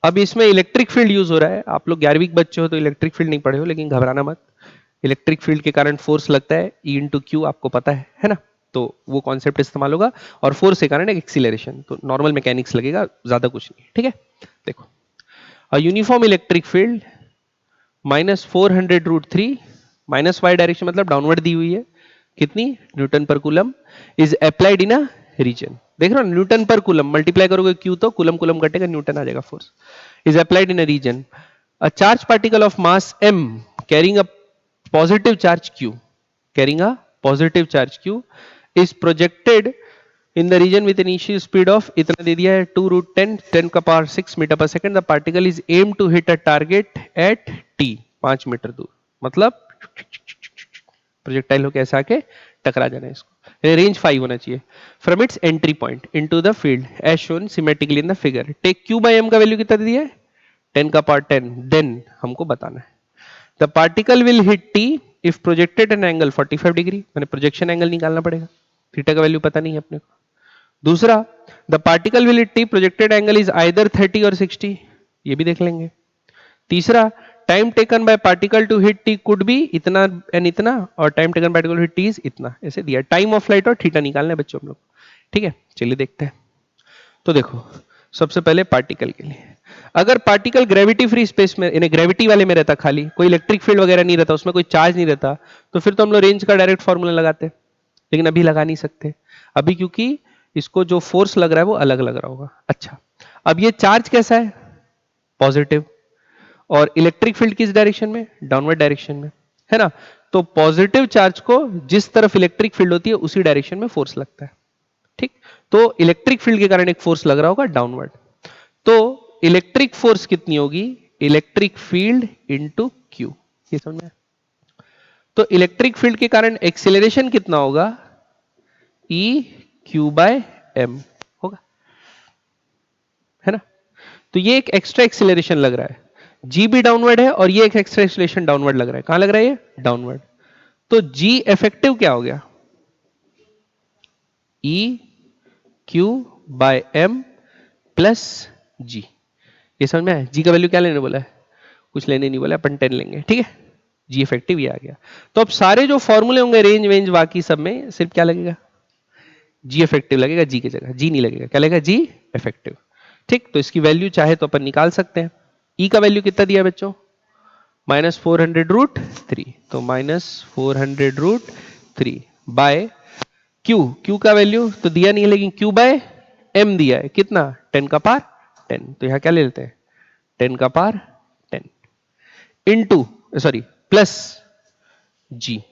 अब इसमें इलेक्ट्रिक फील्ड यूज हो रहा है, आप लोग 11वीं के बच्चे हो तो इलेक्ट्रिक फील्ड नहीं पढ़े हो, लेकिन घबराना मत। इलेक्ट्रिक फील्ड के कारण फोर्स लगता है, E इंटू क्यू आपको पता है ना? तो वो कॉन्सेप्ट इस्तेमाल होगा, और फोर्स के कारण एक एक्सीलरेशन, तो नॉर्मल मैकेनिक्स लगेगा, ज्यादा कुछ नहीं, ठीक है? देखो, a uniform electric field -400√3, minus y direction मतलब डाउनवर्ड दी हुई है, कितनी? Newton per coulomb, is applied in a region. देख रहे हो, न्यूटन पर कूलम, मल्टीप्लाई करोगे क्यू तो कूलम कूलम कटेगा, न्यूटन आ जाएगा force. Is applied in a region, a charge particle of mass m carrying a positive charge q, carrying a positive charge q is projected in the region with initial speed of इतना दे दिया है 2√10 10 का power 6 metre पर second, the particle is aim to hit a target at t 5 metre दूर, मतलब projectile होकर ऐसा आके टकरा जाना है इसको, रेंज 5 होना चाहिए from its entry point into the field as shown symmetrically in the figure. Take q by m का वैल्यू कितना दे दिया है? 10 का पावर 10, देन हमको बताना है the particle will hit t if projected N angle 45 degree, मैंने प्रोजेक्शन एंगल निकालना पड़ेगा, थीटा का वैल्यू पता नहीं है अपने को। दूसरा, the particle will hit t projected angle is either 30 और 60, ये भी देख लेंगे। तीसरा, time taken by particle to hit t could be इतना एंड इतना, और time taken by particle hit t is इतना, ऐसे दिया। टाइम ऑफ फ्लाइट और थीटा निकालना है बच्चों हम लोग, ठीक है? चलिए देखते हैं। तो देखो, सबसे पहले पार्टिकल के लिए, अगर पार्टिकल ग्रेविटी फ्री स्पेस में, यानी ग्रेविटी वाले में रहता, खाली कोई इलेक्ट्रिक फील्ड वगैरह नहीं रहता, उसमें कोई चार्ज नहीं रहता, तो फिर तो हम लोग रेंज का डायरेक्ट फॉर्मूला लगाते, लेकिन अभी लगा नहीं सकते अभी, क्योंकि इसको जो फोर्स लग रहा है वो अलग लग रहा होगा। अच्छा, अब ये चार्ज कैसा है? पॉजिटिव, और इलेक्ट्रिक फील्ड किस डायरेक्शन में? डाउनवर्ड डायरेक्शन में, है ना? तो पॉजिटिव चार्ज को जिस तरफ इलेक्ट्रिक फील्ड होती है उसी डायरेक्शन में फोर्स लगता है, ठीक? तो इलेक्ट्रिक फील्ड के कारण एक फोर्स लग रहा होगा डाउनवर्ड, तो इलेक्ट्रिक फोर्स कितनी होगी? इलेक्ट्रिक फील्ड इंटू क्यू, ये समझ में? तो इलेक्ट्रिक फील्ड के कारण एक्सेलरेशन कितना होगा? E क्यू बाय एम होगा, है ना? तो ये एक एक्स्ट्रा एक्सेलरेशन लग रहा है, जी भी डाउनवर्ड है और ये एक एक्स्ट्रा एक्सेलरेशन डाउनवर्ड लग रहा है। कहां लग रहा है? ये डाउनवर्ड। तो जी इफेक्टिव क्या हो गया? E q by m plus g, ये समझ में आया? जी का वैल्यू क्या लेने बोला है? कुछ लेने नहीं बोला, अपन 10 लेंगे, ठीक है? जी इफेक्टिव ये आ गया। तो अब सारे जो फॉर्मूले होंगे रेंज वेंज बाकी सब में सिर्फ क्या लगेगा? जी इफेक्टिव लगेगा, जी की जगह जी नहीं लगेगा, क्या लगेगा? जी इफेक्टिव, ठीक? तो इसकी वैल्यू चाहे तो अपन निकाल सकते हैं। ई का वैल्यू कितना दिया बच्चों? -400√3, तो -400√3 बाय क्यू, क्यू का वैल्यू तो दिया नहीं है, लेकिन क्यू बाय एम दिया है, कितना? 10 का पावर 10, तो यहां क्या ले लेते हैं? 10 का पावर 10 इंटू, सॉरी, प्लस जी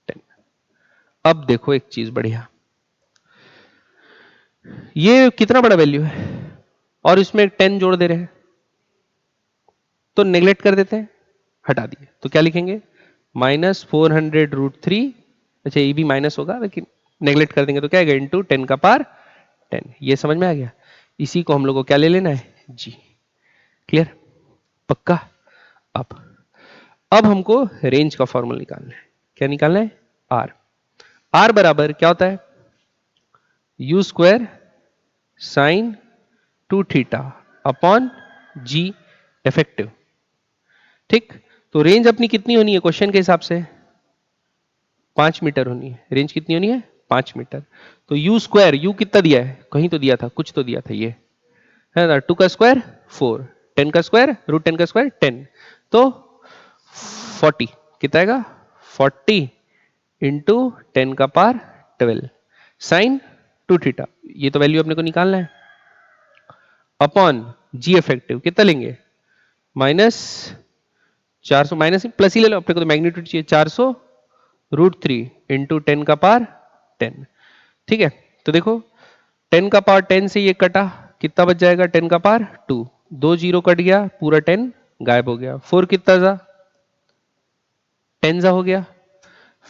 10। अब देखो एक चीज बढ़िया, ये कितना बड़ा वैल्यू है और इसमें 10 जोड़ दे रहे हैं, तो नेग्लेक्ट कर देते हैं, हटा दिए, तो क्या लिखेंगे? -400√3, अच्छा ये भी माइनस होगा लेकिन नेग्लेक्ट कर देंगे तो क्या आएगा? इंटू 10 का पावर 10, ये समझ में आ गया? इसी को हम लोग को क्या ले लेना है? जी, क्लियर? पक्का? अब हमको रेंज का फॉर्मूला निकालना है। क्या निकालना है? आर। आर बराबर क्या होता है? U square sine 2 theta upon g effective, ठीक? तो रेंज अपनी कितनी होनी है क्वेश्चन के हिसाब से? 5 मीटर होनी है। रेंज कितनी होनी है? 5 मीटर। तो यू स्क्वायर, यू कितना दिया है? कहीं तो दिया था, कुछ तो दिया था, ये है ना, 2 का स्क्वायर 4, 10 का स्क्वायर √10 का स्क्वायर 10, तो 40 कितना आएगा? 40 इंटू 10 का पावर 12 साइन 2 थीटा, ये तो वैल्यू अपने को निकालना है, अपॉन जी इफेक्टिव कितना लेंगे? -400, माइनस प्लस ही ले लो, अपने को तो मैग्नीट्यूड चाहिए, 400√3 इंटू 10 का पावर 10, ठीक है? तो देखो 10 का पावर 10 से ये कटा, कितना बच जाएगा? 10 का पावर 2, 2 जीरो कट गया, पूरा 10 गायब हो गया, 4 कितना था? 10 जा हो गया,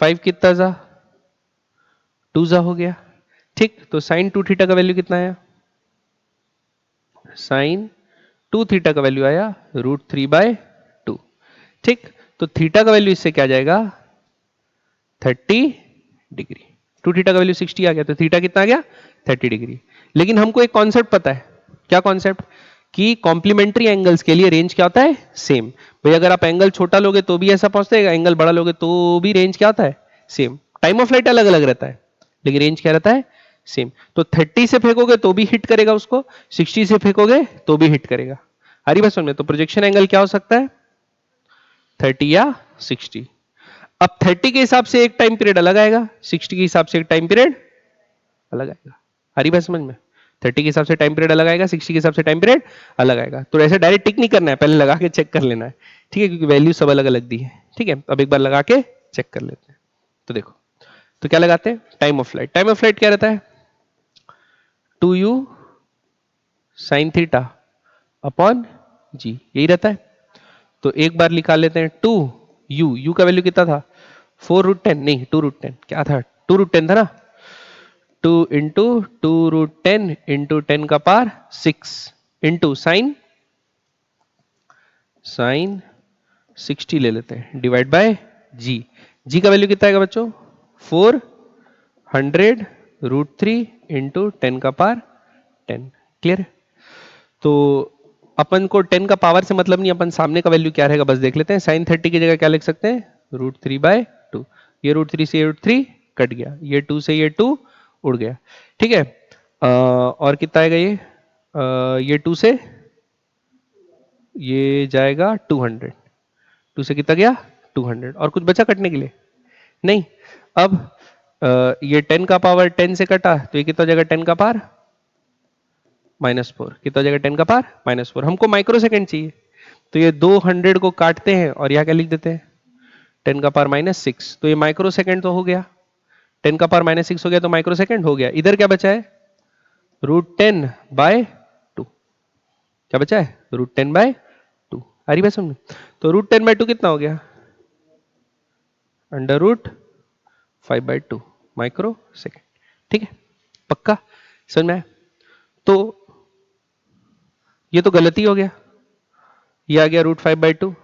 5 कितना जा, 2 जा हो गया। ठीक, तो साइन 2 थीटा का वैल्यू कितना आया, साइन 2 थीटा का वैल्यू आया √3/2। ठीक, तो थीटा का वैल्यू इससे क्या जाएगा, 30 डिग्री। 2 थीटा का वैल्यू 60 आ गया, तो थीटा कितना आ गया, 30 डिग्री। लेकिन हमको एक कॉन्सेप्ट पता है, क्या कॉन्सेप्ट, कि कॉम्प्लीमेंट्री एंगल्स के लिए रेंज क्या होता है, सेम। भाई अगर आप एंगल छोटा लोगे तो भी ऐसा पहुंचता है, एंगल बड़ा लोगे तो भी रेंज क्या होता है, सेम। टाइम ऑफ फ्लाइट अलग अलग रहता है, लेकिन रेंज क्या रहता है, सेम। तो 30 से फेंकोगे तो भी हिट करेगा उसको, 60 से फेंकोगे तो भी हिट करेगा। हरी बस में तो प्रोजेक्शन एंगल क्या हो सकता है, 30 या 60। अब 30 के हिसाब से एक टाइम पीरियड अलग आएगा, 60 के हिसाब से एक टाइम पीरियड अलग आएगा। हरी बात समझ में, 30 के हिसाब से टाइम पीरियड अलग आएगा, 60 के हिसाब से टाइम पीरियड अलग आएगा। तो ऐसे डायरेक्ट टिक नहीं करना है, पहले लगा के चेक कर लेना है, ठीक है, क्योंकि वैल्यू सब अलग अलग दी है। ठीक है, अब एक बार लगा के चेक कर लेते हैं। तो देखो, तो क्या लगाते हैं, time of flight. Time of flight क्या रहता है, 2u साइन थीटा अपॉन जी, यही रहता है। तो एक बार निकाल लेते हैं, 2u, u का वैल्यू कितना था, 4√10, नहीं 2√10, क्या था, 2√10 था ना, 2 इंटू 2√10 इंटू 10 का पावर 6 इंटू साइन, साइन 60 ले लेते हैं, डिवाइड बाय जी। जी का वैल्यू कितना आएगा बच्चों, 400√3 इंटू 10 का पावर 10। क्लियर। तो अपन को 10 का पावर से मतलब नहीं, अपन सामने का वैल्यू क्या रहेगा बस देख लेते हैं। साइन 30 की जगह क्या लिख सकते हैं, √3/2। ये √3 से √3 कट गया, ये 2 से ये 2 उड़ गया। ठीक है, और कितना आएगा ये 2 से ये जाएगा 200, 2 से कितना गया 200, और कुछ बचा कटने के लिए नहीं। अब ये 10 का पावर 10 से कटा, तो ये कितना जाएगा 10 का पावर -4, कितना जाएगा 10 का पावर -4। हमको माइक्रो सेकंड चाहिए, तो ये 200 को काटते हैं और यहाँ क्या लिख देते हैं, 10 का पावर -6। तो ये माइक्रो सेकंड तो हो गया, 10 का पावर -6 हो गया, तो माइक्रो सेकंड हो गया। इधर क्या बचा है, √10/2, क्या बचा है, √10/2। आ रही बात समझ में, तो √10/2 कितना हो गया, √5/2 माइक्रो सेकंड। ठीक है, पक्का समझ में आया। तो ये तो गलती हो गया, ये आ गया √5/2।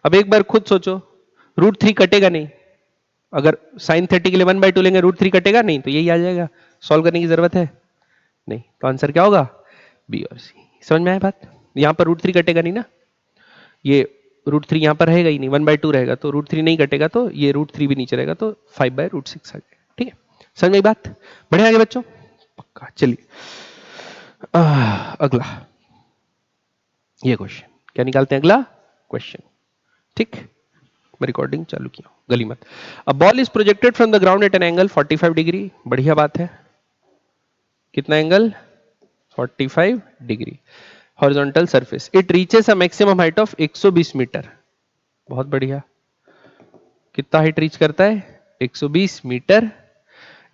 अब एक बार खुद सोचो, √3 कटेगा नहीं, अगर साइन 30 के लिए 1/2 लेंगे, √3 कटेगा नहीं, तो यही आ जाएगा। सॉल्व करने की जरूरत है नहीं, तो आंसर क्या होगा, बी और सी। समझ में आया बात, यहां पर √3 कटेगा नहीं ना, ये √3 यहां पर रहेगा ही नहीं, 1/2 रहेगा, तो √3 नहीं कटेगा, तो ये √3 भी नीचे रहेगा, तो 5/√6 आ जाएगा। ठीक है, समझ में बात, बढ़िया आगे बच्चों, पक्का। चलिए अगला ये क्वेश्चन, क्या निकालते हैं अगला क्वेश्चन। ठीक, मैं रिकॉर्डिंग चालू किया, गली मत। A ball is projected from the ground at an angle 45 degree, बढ़िया बात है। कितना angle, 45 degree, horizontal surface. It reaches a maximum height of 120 metre, बहुत बढ़िया। कितना हाइट रीच करता है, 120 metre,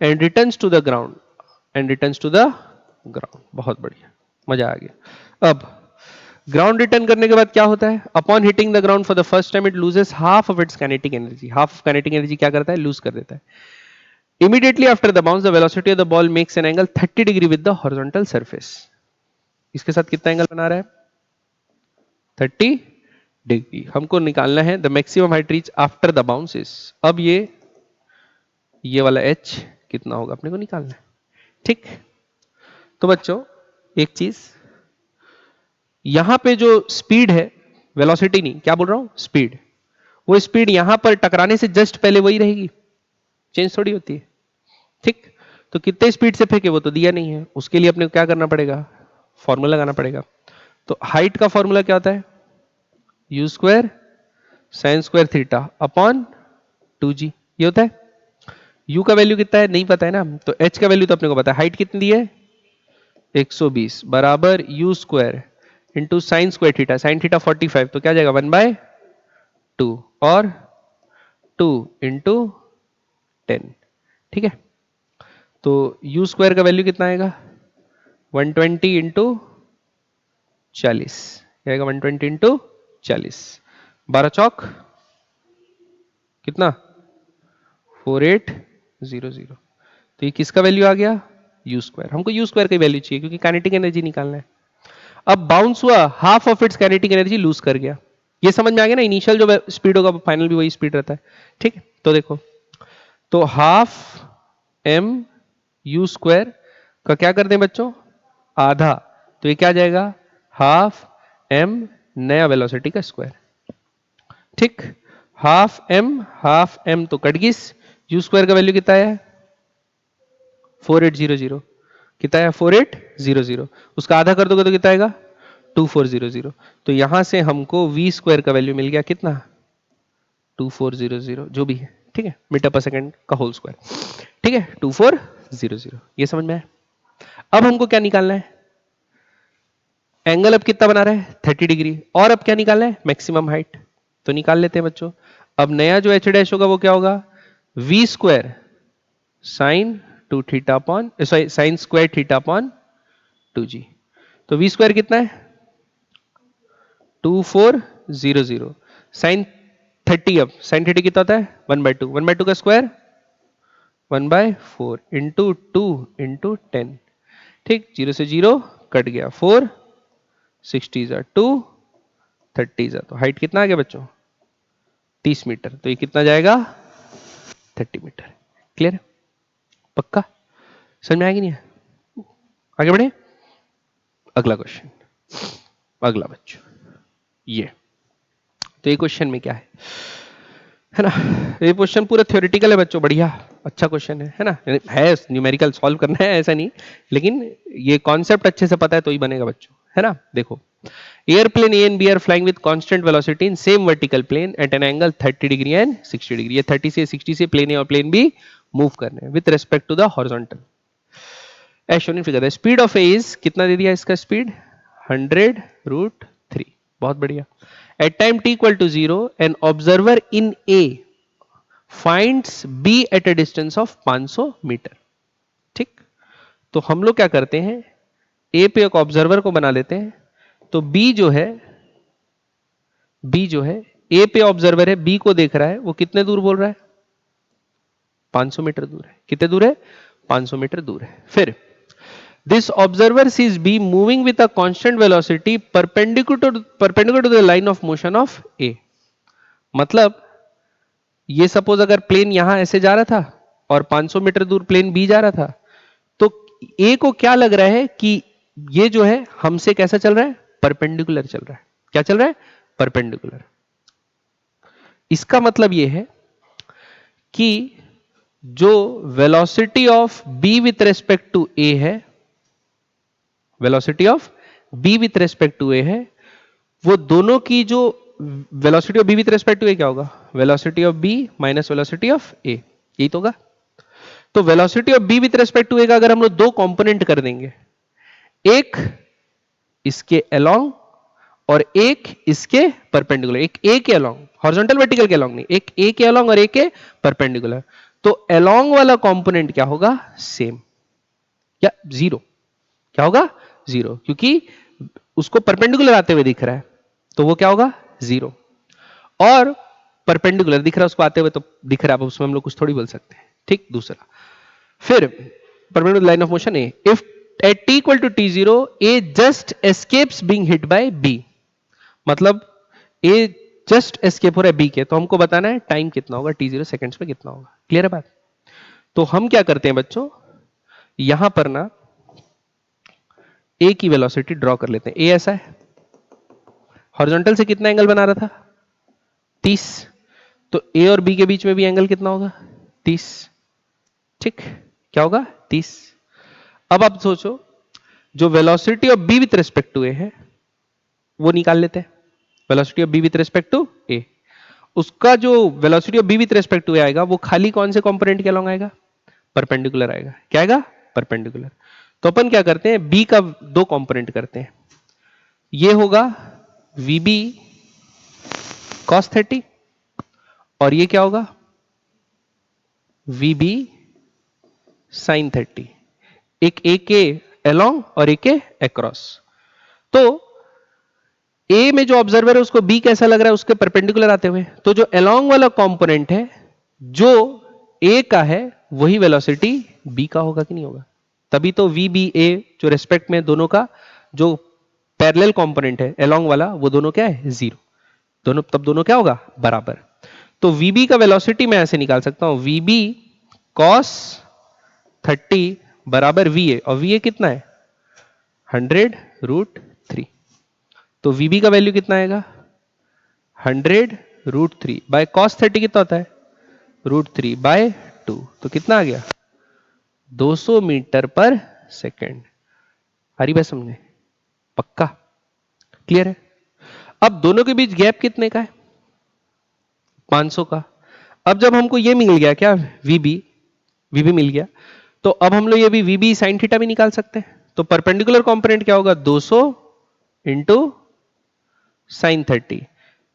and returns to the ground, and returns to the ground, बहुत बढ़िया, मजा आ गया। अब ग्राउंड रिटर्न करने के बाद क्या होता है, upon hitting the ground for the first time it loses half of its kinetic energy. Half kinetic energy क्या करता है, लूज कर देता है। Immediately after the bounce the velocity of the ball makes an angle 30 degree with the horizontal surface. इसके साथ कितना angle बना रहा है, 30 डिग्री। हमको निकालना है the maximum height reach after the bounces. अब ये वाला एच कितना होगा अपने को निकालना है। ठीक, तो बच्चों एक चीज, यहां पे जो स्पीड है, वेलोसिटी नहीं, क्या बोल रहा हूं, स्पीड, वो स्पीड यहां पर टकराने से जस्ट पहले वही रहेगी, चेंज थोड़ी होती है। ठीक, तो कितने स्पीड से फेंके वो तो दिया नहीं है, उसके लिए अपने को क्या करना पड़ेगा, फॉर्मूला लगाना पड़ेगा। तो हाइट का फॉर्मूला क्या होता है, u² sin² theta upon 2g, ये होता है। u का वैल्यू कितना है नहीं पता है ना, तो h का वैल्यू तो अपने को पता है। हाइट कितनी दी है, 120 बराबर u² into sin² theta, sin theta 45, तो क्या जाएगा 1/2 और 2 इंटू 10। ठीक है, तो u² का वैल्यू कितना आएगा, 120 इंटू 40, आएगा 120 इंटू 40, 12 चौक कितना 4800। तो ये किसका वैल्यू आ गया यू स्क्वायर। हमको यू स्क्वायर की वैल्यू चाहिए क्योंकि काइनेटिक एनर्जी निकालना है। अब बाउंस हुआ, half of its kinetic energy lose कर गया। ये समझ में आ गया ना, इनिशियल जो स्पीड होगा फाइनल भी वही स्पीड रहता है। ठीक है, तो देखो, तो हाफ एम यू स्क्वायर का क्या कर दें बच्चों, आधा। तो ये क्या आ जाएगा, हाफ एम नया वेलोसिटी का स्क्वायर। ठीक, हाफ एम तो कट गिस, यू स्क्वायर का वैल्यू कितना है 4800। कितना है 4800, उसका आधा कर दोगे तो कितना आएगा 2400। तो यहां से हमको वी स्क्वायर का वैल्यू मिल गया कितना 2400 जो भी है। ठीक है, मीटर पर सेकंड का होल स्क्वायर। ठीक है 2400, ये समझ में आया। अब हमको क्या निकालना है, एंगल अब कितना बना रहा है 30 डिग्री, और अब क्या निकालना है मैक्सिमम हाइट। तो निकाल लेते हैं बच्चों। अब नया जो एच डैश होगा वो क्या होगा v square sine 2 theta upon sorry sine square theta upon 2g। तो वी स्क्वायर कितना है 2400 साइन 30। अब साइन 30 कितना होता है 1/2, 1/2 का स्क्वायर 1/4 इंटू 2 इंटू 10। ठीक, 0 से 0 कट गया, 4 60 2 30 तो हाइट कितना आ गया बच्चों 30 मीटर। तो ये कितना जाएगा 30 मीटर। क्लियर, पक्का समझ में आएगी नहीं, आगे बढ़े। अगला क्वेश्चन, अगला बच्चों ये, तो ये क्वेश्चन में क्या है ना, ये क्वेश्चन पूरा थ्योरेटिकल है बच्चों, बढ़िया अच्छा क्वेश्चन है ना, है न्यूमेरिकल सॉल्व करना है ऐसा नहीं, लेकिन ये कॉन्सेप्ट अच्छे से पता है तो ही बनेगा बच्चों, है ना। देखो, airplane A and B are flying with constant velocity in same vertical plane at an angle 30 degree and 60 degree. ये 30 से 60 से प्लेन ए और प्लेन बी मूव करने हैं with respect to the horizontal as shown in figure. The speed of A is कितना दे दिया इसका स्पीड 100√3। बहुत बढ़िया। At time t equal to 0 an observer in A finds B at a distance of 500 metre. ठीक, तो हम लोग क्या करते हैं, ए पे एक ऑब्जर्वर को बना लेते हैं। तो बी जो है ए पे ऑब्जर्वर है, बी को देख रहा है, वो कितने दूर बोल रहा है 500 मीटर दूर है। कितने दूर है 500 मीटर दूर है। फिर this observer sees B moving with a constant velocity perpendicular to the line of motion of A. मतलब ये सपोज अगर प्लेन यहां ऐसे जा रहा था और 500 मीटर दूर प्लेन बी जा रहा था, तो ए को क्या लग रहा है कि ये जो है हमसे कैसा चल रहा है परपेंडिकुलर चल रहा है। क्या चल रहा है परपेंडिकुलर। इसका मतलब यह है कि जो velocity of B with respect to A है, velocity of B with respect to A है, वो दोनों की जो velocity of B with respect to A क्या होगा velocity of B minus velocity of A, यही तो होगा। तो velocity of B with respect to A का अगर हम लोग दो कंपोनेंट कर देंगे, एक इसके अलोंग और एक इसके परपेंडिकुलर, एक ए के अलोंग, हॉरिजॉन्टल वर्टिकल के अलोंग नहीं, एक ए के अलोंग और ए के परपेंडिकुलर, तो अलोंग वाला कंपोनेंट क्या होगा सेम या जीरो। क्या होगा जीरो, क्योंकि उसको परपेंडिकुलर आते हुए दिख रहा है तो वो क्या होगा जीरो, और परपेंडिकुलर दिख रहा है उसको आते हुए तो दिख रहा है, उसमें हम लोग कुछ थोड़ी बोल सकते हैं। ठीक, दूसरा फिर perpendicular line of motion A, if at t equal to t0 A just escapes being hit by b। मतलब ए जस्ट एस्केप हो रहा है बी के, तो हमको बताना है टाइम कितना होगा t0 सेकंड्स में कितना होगा। क्लियर है बात। तो हम क्या करते हैं बच्चों, यहां पर ना ए की वेलोसिटी ड्रॉ कर लेते हैं। ए ऐसा है, हॉरिजॉन्टल से कितना एंगल बना रहा था 30, तो ए और बी के बीच में भी एंगल कितना होगा 30। ठीक, क्या होगा 30। अब आप सोचो जो velocity of B with respect to A है वो निकाल लेते हैं। Velocity of B with respect to A, उसका जो velocity of B with respect to A आएगा वो खाली कौन से कंपोनेंट के अलोंग आएगा परपेंडिकुलर आएगा। क्या आएगा परपेंडिकुलर। तो अपन क्या करते हैं बी का दो कंपोनेंट करते हैं, ये होगा VB cos 30 और ये क्या होगा VB sin 30, एक ए के अलोंग और एक के अक्रॉस। तो ए में जो ऑब्जर्वर है उसको बी कैसा लग रहा है उसके परपेंडिकुलर आते हुए, तो जो अलोंग वाला कंपोनेंट है जो ए का है वही वेलोसिटी बी का होगा कि नहीं होगा? तभी तो वी बी ए जो रेस्पेक्ट में दोनों का जो पैरेलल कंपोनेंट है अलोंग वाला वो दोनों क्या है? जीरो। दोनों तब दोनों क्या होगा? बराबर। तो वीबी का वेलोसिटी मैं ऐसे निकाल सकता हूं, वीबी कॉस 30 बराबर वी ए, और वी ए कितना है? 100√3। तो वीबी का वैल्यू कितना आएगा? 100√3 बाय कॉस 30 कितना होता है? √3/2। तो कितना आ गया? 200 मीटर पर सेकेंड। हरी बात समझे? पक्का क्लियर है? अब दोनों के बीच गैप कितने का है? 500 का। अब जब हमको ये मिल गया क्या, वीबी मिल गया, तो अब हम लोग ये भी वीबी साइन थीटा भी निकाल सकते हैं। तो परपेंडिकुलर कंपोनेंट क्या होगा? 200 इंटू साइन 30।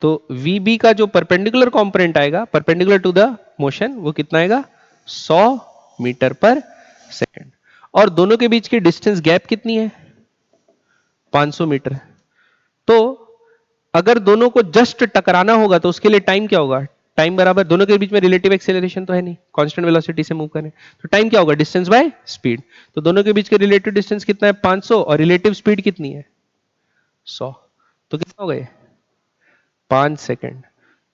तो वीबी का जो परपेंडिकुलर कंपोनेंट आएगा परपेंडिकुलर टू द मोशन वो कितना आएगा? 100 मीटर पर सेकेंड। और दोनों के बीच की डिस्टेंस गैप कितनी है? 500 मीटर। तो अगर दोनों को जस्ट टकराना होगा तो उसके लिए टाइम क्या होगा? टाइम बराबर, दोनों के बीच में रिलेटिव एक्सेलरेशन तो है नहीं, कांस्टेंट वेलोसिटी से मूव करें, तो टाइम क्या होगा? Distance by speed. तो दोनों के बीच का रिलेटिव डिस्टेंस कितना है? 500, और रिलेटिव स्पीड कितनी है? 100। तो कितना हो गया? 5 सेकंड।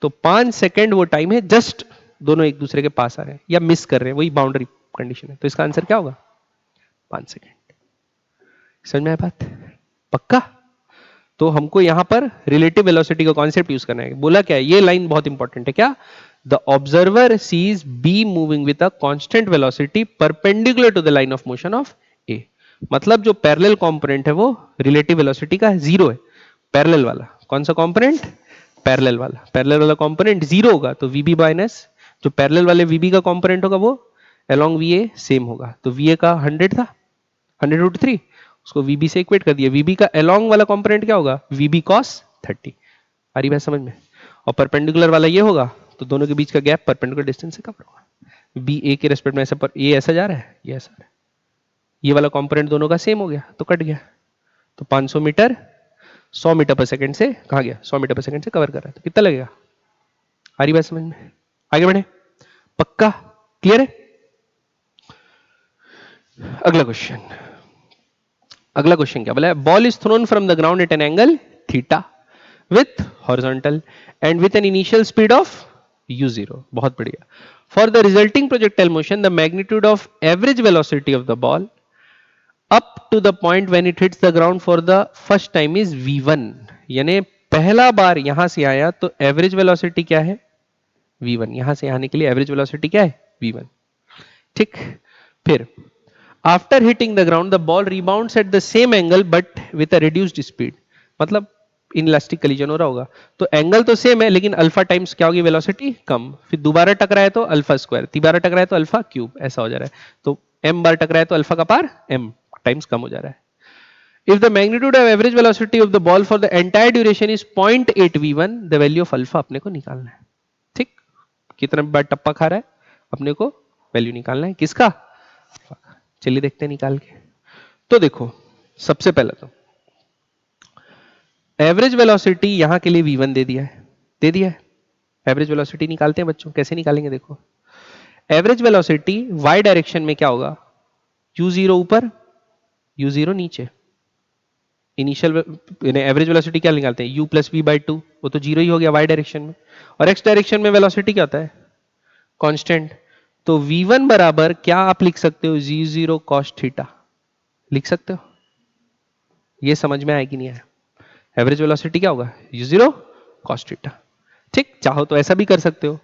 तो 5 सेकंड वो टाइम है, जस्ट दोनों एक दूसरे के पास आ रहे हैं या मिस कर रहे हैं, वही बाउंड्री कंडीशन है। तो इसका आंसर क्या होगा? 5 सेकंड। समझ में आया बात? पक्का? तो हमको यहां पर रिलेटिव वेलोसिटी का कॉन्सेप्ट यूज करना है। बोला क्या है? ये लाइन बहुत इंपॉर्टेंट है। क्या? The observer sees B moving with a constant velocity perpendicular to the line of motion of A. मतलब जो पैरेलल कंपोनेंट है वो रिलेटिव वेलोसिटी का जीरो है। पैरेलल वाला कौन सा कंपोनेंट? पैरेलल वाला। पैरेलल वाला कंपोनेंट जीरो होगा तो वीबी माइनस जो पैरेलल वाले वीबी का कंपोनेंट होगा वो अलोंग वी ए सेम होगा। तो वी ए का 100 था, 100√3, उसको वीबी से इक्वेट कर दिया। वीबी का अलोंग वाला कंपोनेंट क्या होगा? वीबी कॉस 30। आ रही बात समझ में? और परपेंडिकुलर वाला ये होगा, तो दोनों के बीच का गैप परपेंडिकुलर डिस्टेंस से कवर होगा। बी ए के रेस्पेक्ट में ऐसा पर ये ऐसा जा रहा है, ये ऐसा है, ये वाला कंपोनेंट दोनों का सेम हो गया तो कट गया। तो 500 मीटर 100 मीटर पर सेकंड से कहा गया? 100 मीटर पर सेकंड से कवर कर रहा है। तो कितना लगेगा? आ रही बात समझ में? आगे बढ़े? पक्का क्लियर है? अगला क्वेश्चन। अगला क्वेश्चन क्या बोला है? Ball is thrown from the ground at an angle theta with horizontal and with an initial speed of u0। बहुत बढ़िया। For the resulting projectile motion the magnitude of average velocity of the ball up to the point when it hits the ground for the first time is v1। यानी पहला बार यहां से आया तो average velocity क्या है? v1। यहां से आने के लिए एवरेज वेलोसिटी क्या है? v1। ठीक। फिर after hitting the ground the ball rebounds at the same angle but with a reduced speed. मतलब इनलास्टिक कलीजन हो रहा होगा, तो एंगल तो सेम है लेकिन अल्फा टाइम्स क्या होगी? वेलोसिटी कम। फिर दोबारा टकराए तो अल्फा स्क्वायर, तीबारा टकराए तो अल्फा क्यूब, ऐसा हो जा रहा है। तो m बार टकराए तो अल्फा का पार m टाइम्स कम हो जा रहा है। If the magnitude of average velocity of the ball for the entire duration is 0.8 v1, the value of alpha अपने को निकालना है। ठीक? कितना बार टप्पा खा रहा है? अपने को वैल्यू निकालना है किसका? चलिए देखते हैं निकाल के। तो देखो सबसे पहले तो एवरेज वेलोसिटी यहां के लिए v1 दे दिया है, दे दिया है। एवरेज वेलोसिटी निकालते हैं बच्चों, कैसे निकालेंगे? देखो एवरेज वेलोसिटी y डायरेक्शन में क्या होगा? u0 ऊपर u0 नीचे। इनिशियल एवरेज वेलोसिटी क्या निकालते हैं? u प्लस v/2, वो तो जीरो ही हो गया y डायरेक्शन में। और x डायरेक्शन में वेलोसिटी क्या होता है? कांस्टेंट। तो v1 बराबर क्या आप लिख सकते हो? g0 cos थीटा लिख सकते हो। ये समझ में आया कि नहीं आया? एवरेज वेलोसिटी क्या होगा? u0 cos theta. ठीक, चाहो तो ऐसा भी कर सकते हो,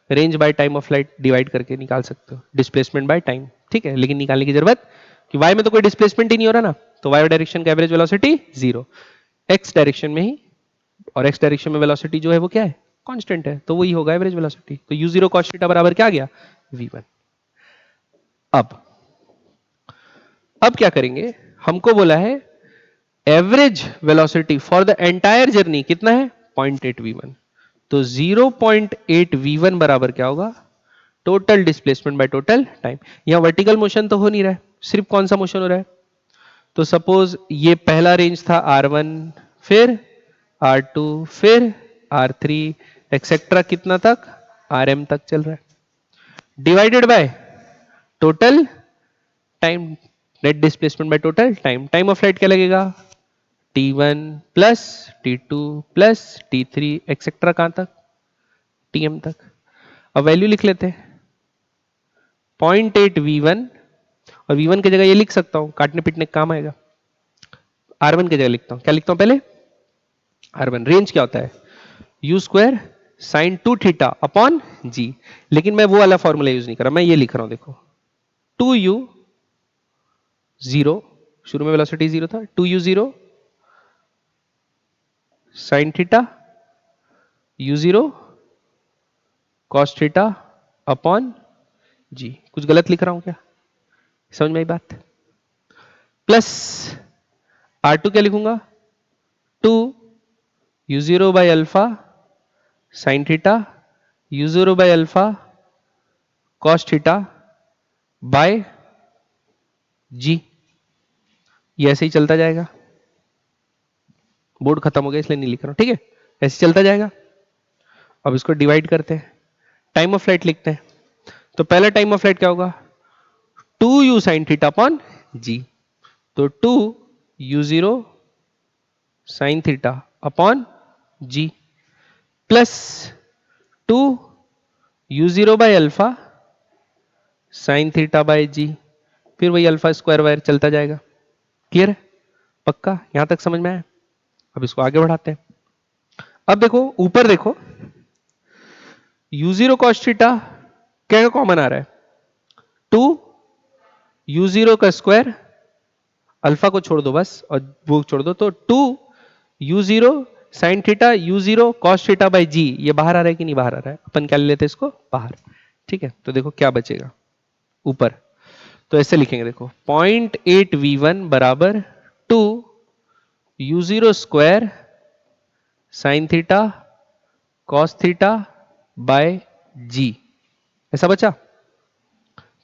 range by time of flight divide करके निकाल सकते हो, डिस्प्लेसमेंट बाय टाइम। ठीक है, लेकिन निकालने की जरूरत कि y में तो कोई डिस्प्लेसमेंट ही नहीं हो रहा ना, तो y डायरेक्शन का average velocity zero, x direction में ही, और x डायरेक्शन में वेलोसिटी जो है वो क्या है? कांस्टेंट है, तो वही होगा एवरेज वेलोसिटी। तो u0 cos थीटा बराबर क्या आ गया? v1। अब क्या करेंगे? हमको बोला है average velocity for the entire journey कितना है? 0.8 v1। तो 0.8 v1 बराबर क्या होगा? Total displacement by total time. यहां वर्टिकल मोशन तो हो नहीं रहा है, सिर्फ कौन सा मोशन हो रहा है? तो सपोज ये पहला रेंज था r1, फिर R2 फिर R3 एक्सेट्रा कितना तक, Rm तक चल रहा है, divided by total time, net displacement by total time. Time of flight क्या लगेगा, T1 plus T2 plus T3 etcetera कहां तक, Tm तक। अब वैल्यू लिख लेते हैं, 0.8 V1 और V1 की जगह ये लिख सकता हूं, काटने पीटने का काम आएगा। R1 की जगह लिखता हूं, क्या लिखता हूं पहले, R1 रेंज क्या होता है, U square sine 2 theta upon G। लेकिन मैं वो वाला फॉर्मूला यूज नहीं कर रहा, मैं ये लिख रहा हूं, देखो 2U 0, शुरू में वेलोसिटी 0 था, 2U 0 sine theta U0 cos theta upon G। कुछ गलत लिख रहा हूं क्या, समझ में आई बात, प्लस R2 क्या लिखूंगा, 2 U0 by alpha sine theta U0 by alpha cos theta by G। ये ऐसे ही चलता जाएगा, बोर्ड खत्म हो गया इसलिए नहीं लिख रहा हूं, ठीक है, ऐसे चलता जाएगा। अब इसको डिवाइड करते हैं, टाइम ऑफ फ्लाइट लिखते हैं, तो पहला टाइम ऑफ फ्लाइट क्या होगा, 2U sine theta upon G। तो 2U0 sign theta upon G plus 2U0 by alpha sign theta bye G, फिर वही अल्फा स्क्वायर वायर चलता जाएगा। क्लियर है, पक्का, यहां तक समझ में आया। अब इसको आगे बढ़ाते हैं, अब देखो ऊपर देखो, U0 cos थीटा क्या कॉमन आ रहा है, 2U0 का स्क्वायर, अल्फा को छोड़ दो बस और वो छोड़ दो, तो 2U0 sine theta U0 cos theta by G। ये बाहर आ रहा है कि नहीं बाहर आ रहा है, अपन क्या ले लेते हैं इसको बाहर, ठीक है। तो देखो क्या बचेगा ऊपर, तो ऐसे लिखेंगे देखो 0.8 V1 बराबर 2U0 square sine theta cos theta by G। ऐसा बचा,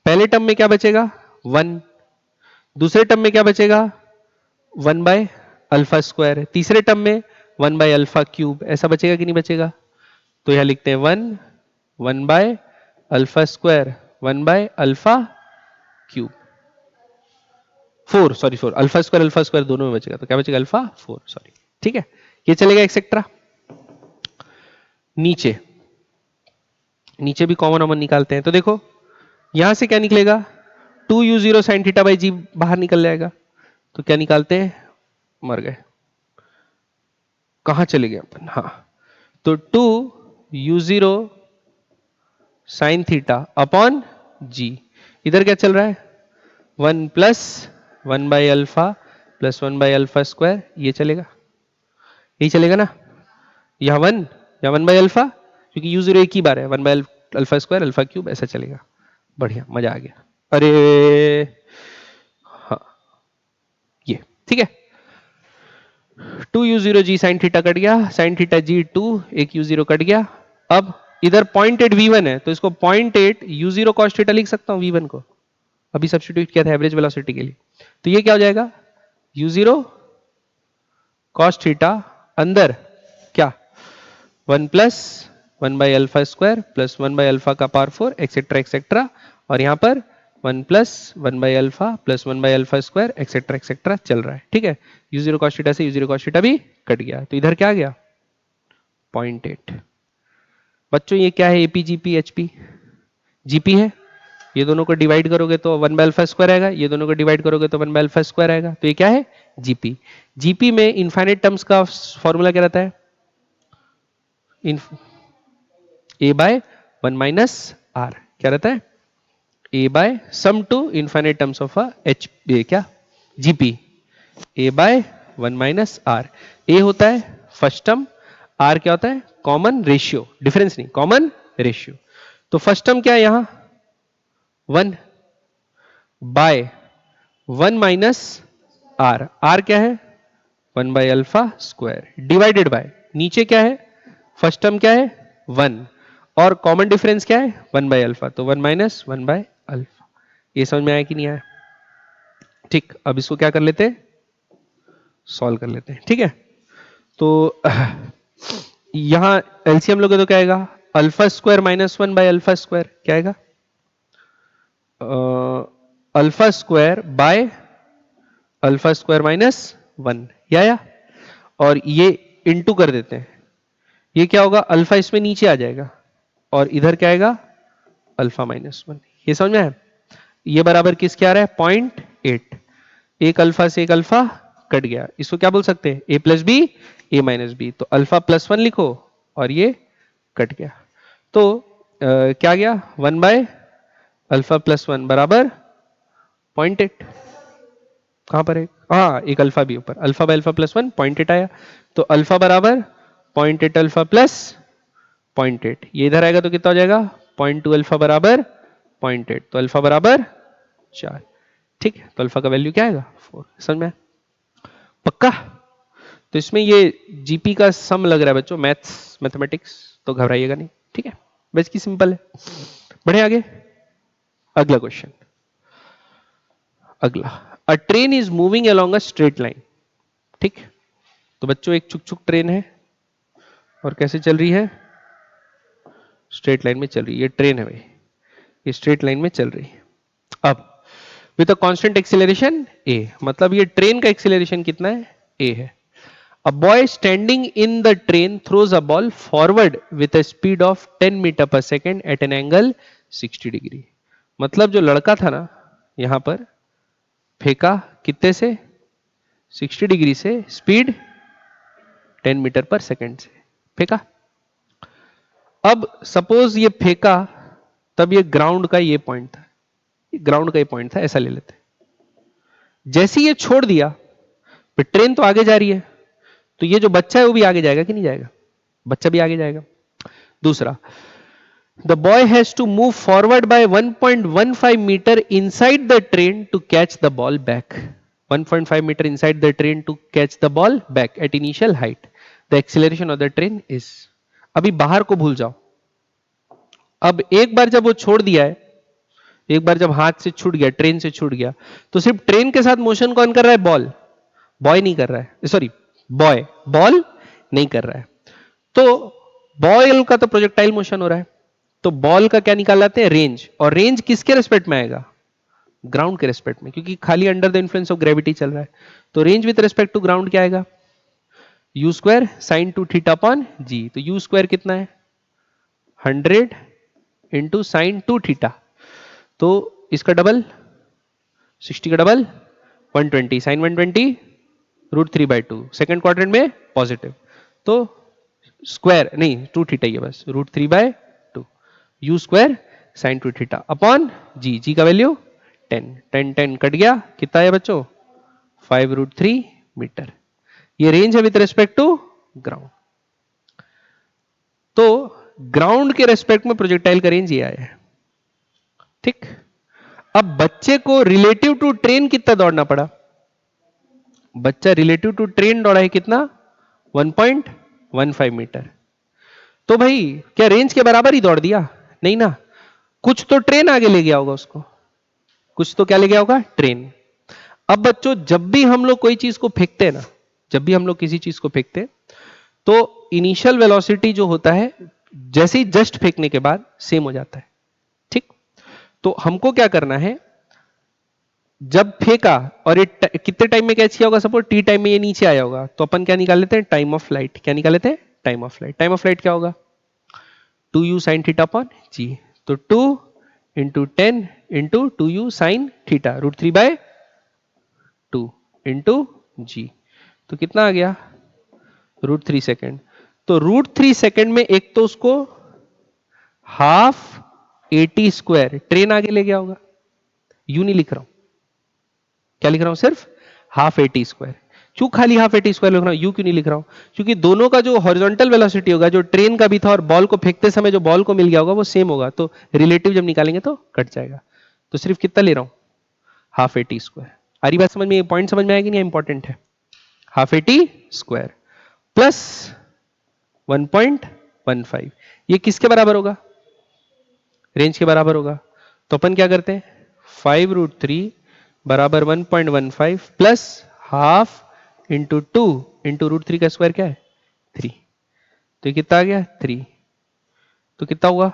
पहले टर्म में क्या बचेगा 1, दूसरे टर्म में क्या बचेगा 1 बाय अल्फा स्क्वायर, तीसरे टर्म में 1 बाय अल्फा क्यूब। ऐसा बचेगा कि नहीं बचेगा, तो यहां लिखते हैं 1 by alpha square 1 by alpha cube, 4 sorry 4, alpha square दोनों में बचेगा, तो क्या बचेगा अल्फा 4 सॉरी, ठीक है, ये चलेगा एक्सेट्रा। नीचे नीचे भी कॉमन कॉमन निकालते हैं, तो देखो यहां से क्या निकलेगा, 2U0 sine theta by G बाहर निकल जाएगा, तो क्या निकालते हैं, मर गए, कहां चले गए अपन, हाँ, तो 2U0 sign theta upon G, इधर क्या चल रहा है 1 plus 1 by alpha plus 1 by alpha square, ये चलेगा, यही चलेगा ना, यह 1 या 1 बाई अल्फा, क्योंकि U0 एक ही बार है, 1 by alpha square alpha cube, ऐसा चलेगा। बढ़िया, मजा आ गया, अरे हाँ ये ठीक है, 2U0 G sign theta cut गया, साइन थीटा G 2, एक U0 कट गया। अब इधर 0.8 V1 है, तो इसको 0.8 U0 cos थीटा लिख सकता हूं V1 को, अभी सब्स्टिट्यूट किया था एवरेज वेलोसिटी के लिए, तो ये क्या हो जाएगा U0 cos थीटा अंदर क्या 1 plus 1 by alpha square plus 1 by alpha का पावर 4 एक्सेट्रा एक्सेट्रा, और यहां पर 1 plus 1 by alpha plus 1 by alpha square etcetera etcetera चल रहा है, ठीक है। U0 cos थीटा से U0 cos थीटा भी कट गया, तो इधर क्या आ गया 0.8। बच्चों ये क्या है, एपी जीपी एचपी, जीपी है, ये दोनों को डिवाइड करोगे तो 1 बाय अल्फा स्क्वायर आएगा, ये दोनों को डिवाइड करोगे तो 1 बाय अल्फा स्क्वायर आएगा, तो ये क्या है जीपी। जीपी में इनफाइनाइट टर्म्स का फॉर्मूला क्या रहता है, ए बाय 1 माइनस आर, क्या रहता है a by sum to infinite terms of H क्या GP, a by 1 minus r. A होता है फर्स्ट टर्म, आर क्या होता है कॉमन रेशियो, डिफरेंस नहीं कॉमन रेशियो। तो फर्स्ट टर्म क्या है यहां 1 बाय 1 माइनस आर, आर क्या है 1 by alpha square divided by, नीचे क्या है फर्स्ट टर्म क्या है 1 और कॉमन डिफरेंस क्या है 1 बाय अल्फा, तो 1 माइनस 1 बाय अल्फा। ये समझ में आया कि नहीं आया, ठीक। अब इसको क्या कर लेते हैं सॉल्व कर लेते हैं, ठीक है। तो यहां एलसीएम लोगे तो क्या आएगा, alpha square minus one by alpha square क्या आएगा, alpha square by alpha square minus one, या और ये इंटू कर देते हैं, ये क्या होगा, अल्फा इसमें नीचे आ जाएगा और इधर क्या आएगा, अल्फा माइनस वन। ये समझ में आया, ये बराबर किसके आ रहा है, 0.8, एक अल्फा से एक अल्फा कट गया, इसको क्या बोल सकते हैं, a plus b a minus b, तो अल्फा प्लस वन लिखो और ये कट गया, तो क्या गया, 1 बाय अल्फा प्लस वन बराबर 0.8, कहां पर है, हाँ एक अल्फा भी ऊपर, alpha by alpha plus one 0.8 आया, तो अल्फा बराबर 0.8 अल्फा प्लस 0.8, ये इधर आएगा तो कितना हो जाएगा, 0.2 अल्फा बराबर 0.8, तो अल्फा बराबर 4, ठीक है, तो अल्फा का वैल्यू क्या आएगा 4, समझ में पक्का। तो इसमें ये जीपी का सम लग रहा है बच्चों, मैथ्स मैथमेटिक्स, तो घबराइएगा नहीं, ठीक है, बस की सिंपल है। बढ़े आगे, अगला क्वेश्चन, अगला, अ train is moving along a straight line, ठीक, तो बच्चों एक चुक चुक ट्रेन है और कैसे चल रही है, स्ट्रेट लाइन में चल रही है, ये ट्रेन है भाई, ये स्ट्रेट लाइन में चल रही है। अब with a constant acceleration a, मतलब ये ट्रेन का एक्सीलरेशन कितना है, a है। A boy standing in the train throws a ball forward with a speed of 10 meter per second at an angle 60 degree, मतलब जो लड़का था ना यहां पर फेंका कितने से, 60 डिग्री से, स्पीड 10 मीटर पर सेकंड से फेंका। अब सपोज ये फेंका, तब ये ग्राउंड का ये पॉइंट था, ग्राउंड का ये पॉइंट था, ऐसा ले लेते, जैसे ये छोड़ दिया, फिर ट्रेन तो आगे जा रही है, तो ये जो बच्चा है वो भी आगे जाएगा कि नहीं जाएगा, बच्चा भी आगे जाएगा। दूसरा, the boy has to move forward by 1.15 metre inside the train to catch the ball back, 1.5 metre inside the train to catch the ball back at initial height, the acceleration of the train is, अभी बाहर को भूल जाओ, अब एक बार जब वो छोड़ दिया है, एक बार जब हाथ से छूट गया, ट्रेन से छूट गया, तो सिर्फ ट्रेन के साथ मोशन कौन कर रहा है, बॉल, बॉय नहीं कर रहा है, सॉरी बॉय, बॉल नहीं कर रहा है, तो बॉल का तो प्रोजेक्टाइल मोशन हो रहा है, तो बॉल का क्या निकाल लाते हैं, रेंज, और रेंज किसके रेस्पेक्ट में आएगा, ग्राउंड के रेस्पेक्ट में, क्योंकि खाली under the influence of gravity चल रहा है, तो range with respect to ground क्या आएगा, u square sine two theta upon g, तो यू स्क्वायर कितना है 100 इंटू साइन टू थीटा, तो इसका डबल 60 का डबल 120 साइन 120 √3/2, सेकंड क्वाड्रेंट में पॉजिटिव, तो स्क्वायर नहीं 2 थीटा ही है बस, √3/2 you square sine 2 theta upon जी, जी का वैल्यू 10, 10 10 कट गया, कितना है बच्चों 5√3 मीटर, ये रेंज है विद रिस्पेक्ट टू ग्राउंड, तो ग्राउंड के रेस्पेक्ट में प्रोजेक्टाइल का रेंज ये आया है, ठीक। अब बच्चे को रिलेटिव टू ट्रेन कितना दौड़ना पड़ा, बच्चा रिलेटिव टू ट्रेन दौड़ा है कितना 1.15 मीटर, तो भाई क्या रेंज के बराबर ही दौड़ दिया, नहीं ना, कुछ तो ट्रेन आगे ले गया होगा उसको, कुछ तो क्या ले गया होगा, ट्रेन। अब बच्चों जब भी हम लोग कोई चीज को फेंकते हैं ना, जब भी हम लोग किसी चीज को फेंकते हैं, तो इनिशियल वेलोसिटी जो होता है जैसे ही जस्ट फेंकने के बाद सेम हो जाता है, ठीक। तो हमको क्या करना है, जब फेंका और ये कितने टाइम में कैच किया होगा, सपोज टी टाइम में ये नीचे आया होगा, तो अपन क्या निकाल लेते हैं, टाइम ऑफ फ्लाइट, क्या निकाल लेते हैं, time of flight, time of flight क्या होगा 2u sine theta upon g, तो 2 into 10 into 2u sine theta √3/2 into g, तो कितना आ गया √3 सेकेंड, तो √3 सेकेंड में एक तो उसको हाफ AT स्क्वायर ट्रेन आगे ले गया होगा, यू नहीं लिख रहा हूं, क्या लिख रहा हूं, सिर्फ हाफ AT स्क्वायर, क्यों खाली हाफ AT स्क्वायर लिख रहा हूं, यू क्यों नहीं लिख रहा हूं, क्योंकि दोनों का जो हॉरिजॉन्टल वेलोसिटी होगा, जो ट्रेन का भी था और बॉल को फेंकते समय जो बॉल को मिल गया होगा वो सेम होगा, तो रिलेटिव जब निकालेंगे तो कट जाएगा, तो सिर्फ कितना ले रहा हूं हाफ AT स्क्वायर, आ रही बात समझ में, पॉइंट समझ में आएगी नहीं, इंपॉर्टेंट है, हाफ AT स्क्वायर प्लस 1.15, ये किसके बराबर होगा, रेंज के बराबर होगा, तो अपन क्या करते हैं 5√3 बराबर 1.15 प्लस हाफ इंटू 2 इंटू √3 का स्क्वायर क्या है 3। तो ये कितना आ गया 3। तो कितना हुआ?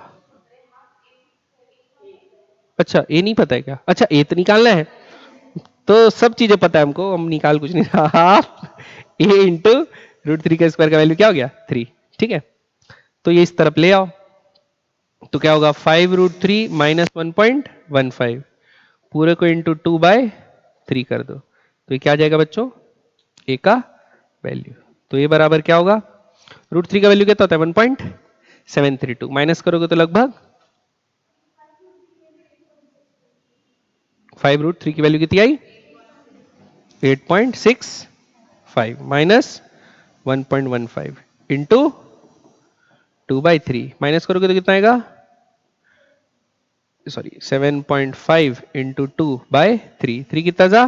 अच्छा ए नहीं पता है क्या? अच्छा ए तो निकालना है, तो सब चीजें पता है हमको, हम निकाल कुछ नहीं रहा। हाफ ए इंटू √3 का स्क्वायर का वैल्यू क्या हो गया 3। ठीक है, तो ये इस तरफ ले आओ, तो क्या होगा 5√3 माइनस 1.15, पूरे को इंटू 2/3 कर दो, तो ये क्या आ जाएगा बच्चों? ए का वैल्यू। तो ये बराबर क्या होगा? √3 का वैल्यू कितना होता है 1.732, माइनस करोगे तो लगभग 5√3 की वैल्यू कितनी आई? 8.65 माइनस 1.15 इंटू 2/3, माइनस करोगे तो कितना आएगा? सॉरी 7.5 इंटू 2/3, 3 कितना था?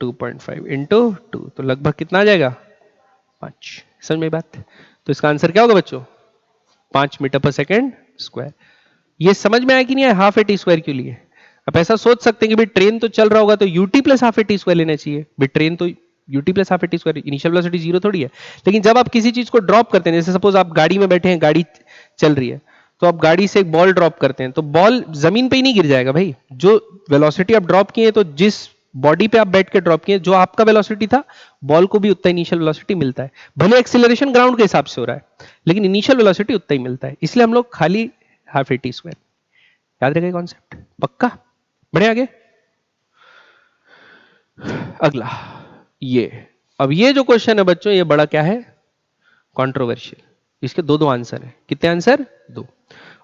2.5 इंटू 2, तो लगभग कितना आ जाएगा? 5। समझ में बात? तो इसका आंसर क्या होगा बच्चों? 5 मीटर पर सेकेंड स्क्वायर। ये समझ में आया कि नहीं आया हाफ ए टी स्क्वायर क्यों लिए? आप ऐसा सोच सकते हैं कि भाई ट्रेन तो चल रहा होगा तो UT plus half A T square लेना चाहिए, भाई ट्रेन तो UT plus half A T square, initial velocity zero थोड़ी है। लेकिन जब आप किसी चीज को ड्रॉप करते हैं, जैसे सपोज आप गाड़ी में बैठे हैं, गाड़ी चल रही है, तो आप गाड़ी से एक बॉल ड्रॉप करते हैं, तो बॉल जमीन पे ही नहीं गिर जाएगा भाई, जो वेलोसिटी आप ड्रॉप किए, तो जिस बॉडी पे आप बैठ के ड्रॉप किए, जो आपका वेलोसिटी था, बॉल को भी उतना इनिशियल वेलोसिटी मिलता है। भले एक्सीलरेशन ग्राउंड के हिसाब से हो रहा है, लेकिन इनिशियल वेलोसिटी उतना ही मिलता है, इसलिए हम लोग खाली हाफ ए टी स्क्वायर। याद रहेगा कॉन्सेप्ट? पक्का? बढ़े आगे। अगला ये, अब ये जो क्वेश्चन है बच्चों, ये बड़ा क्या है? कंट्रोवर्शियल। इसके दो दो आंसर है। कितने आंसर? दो।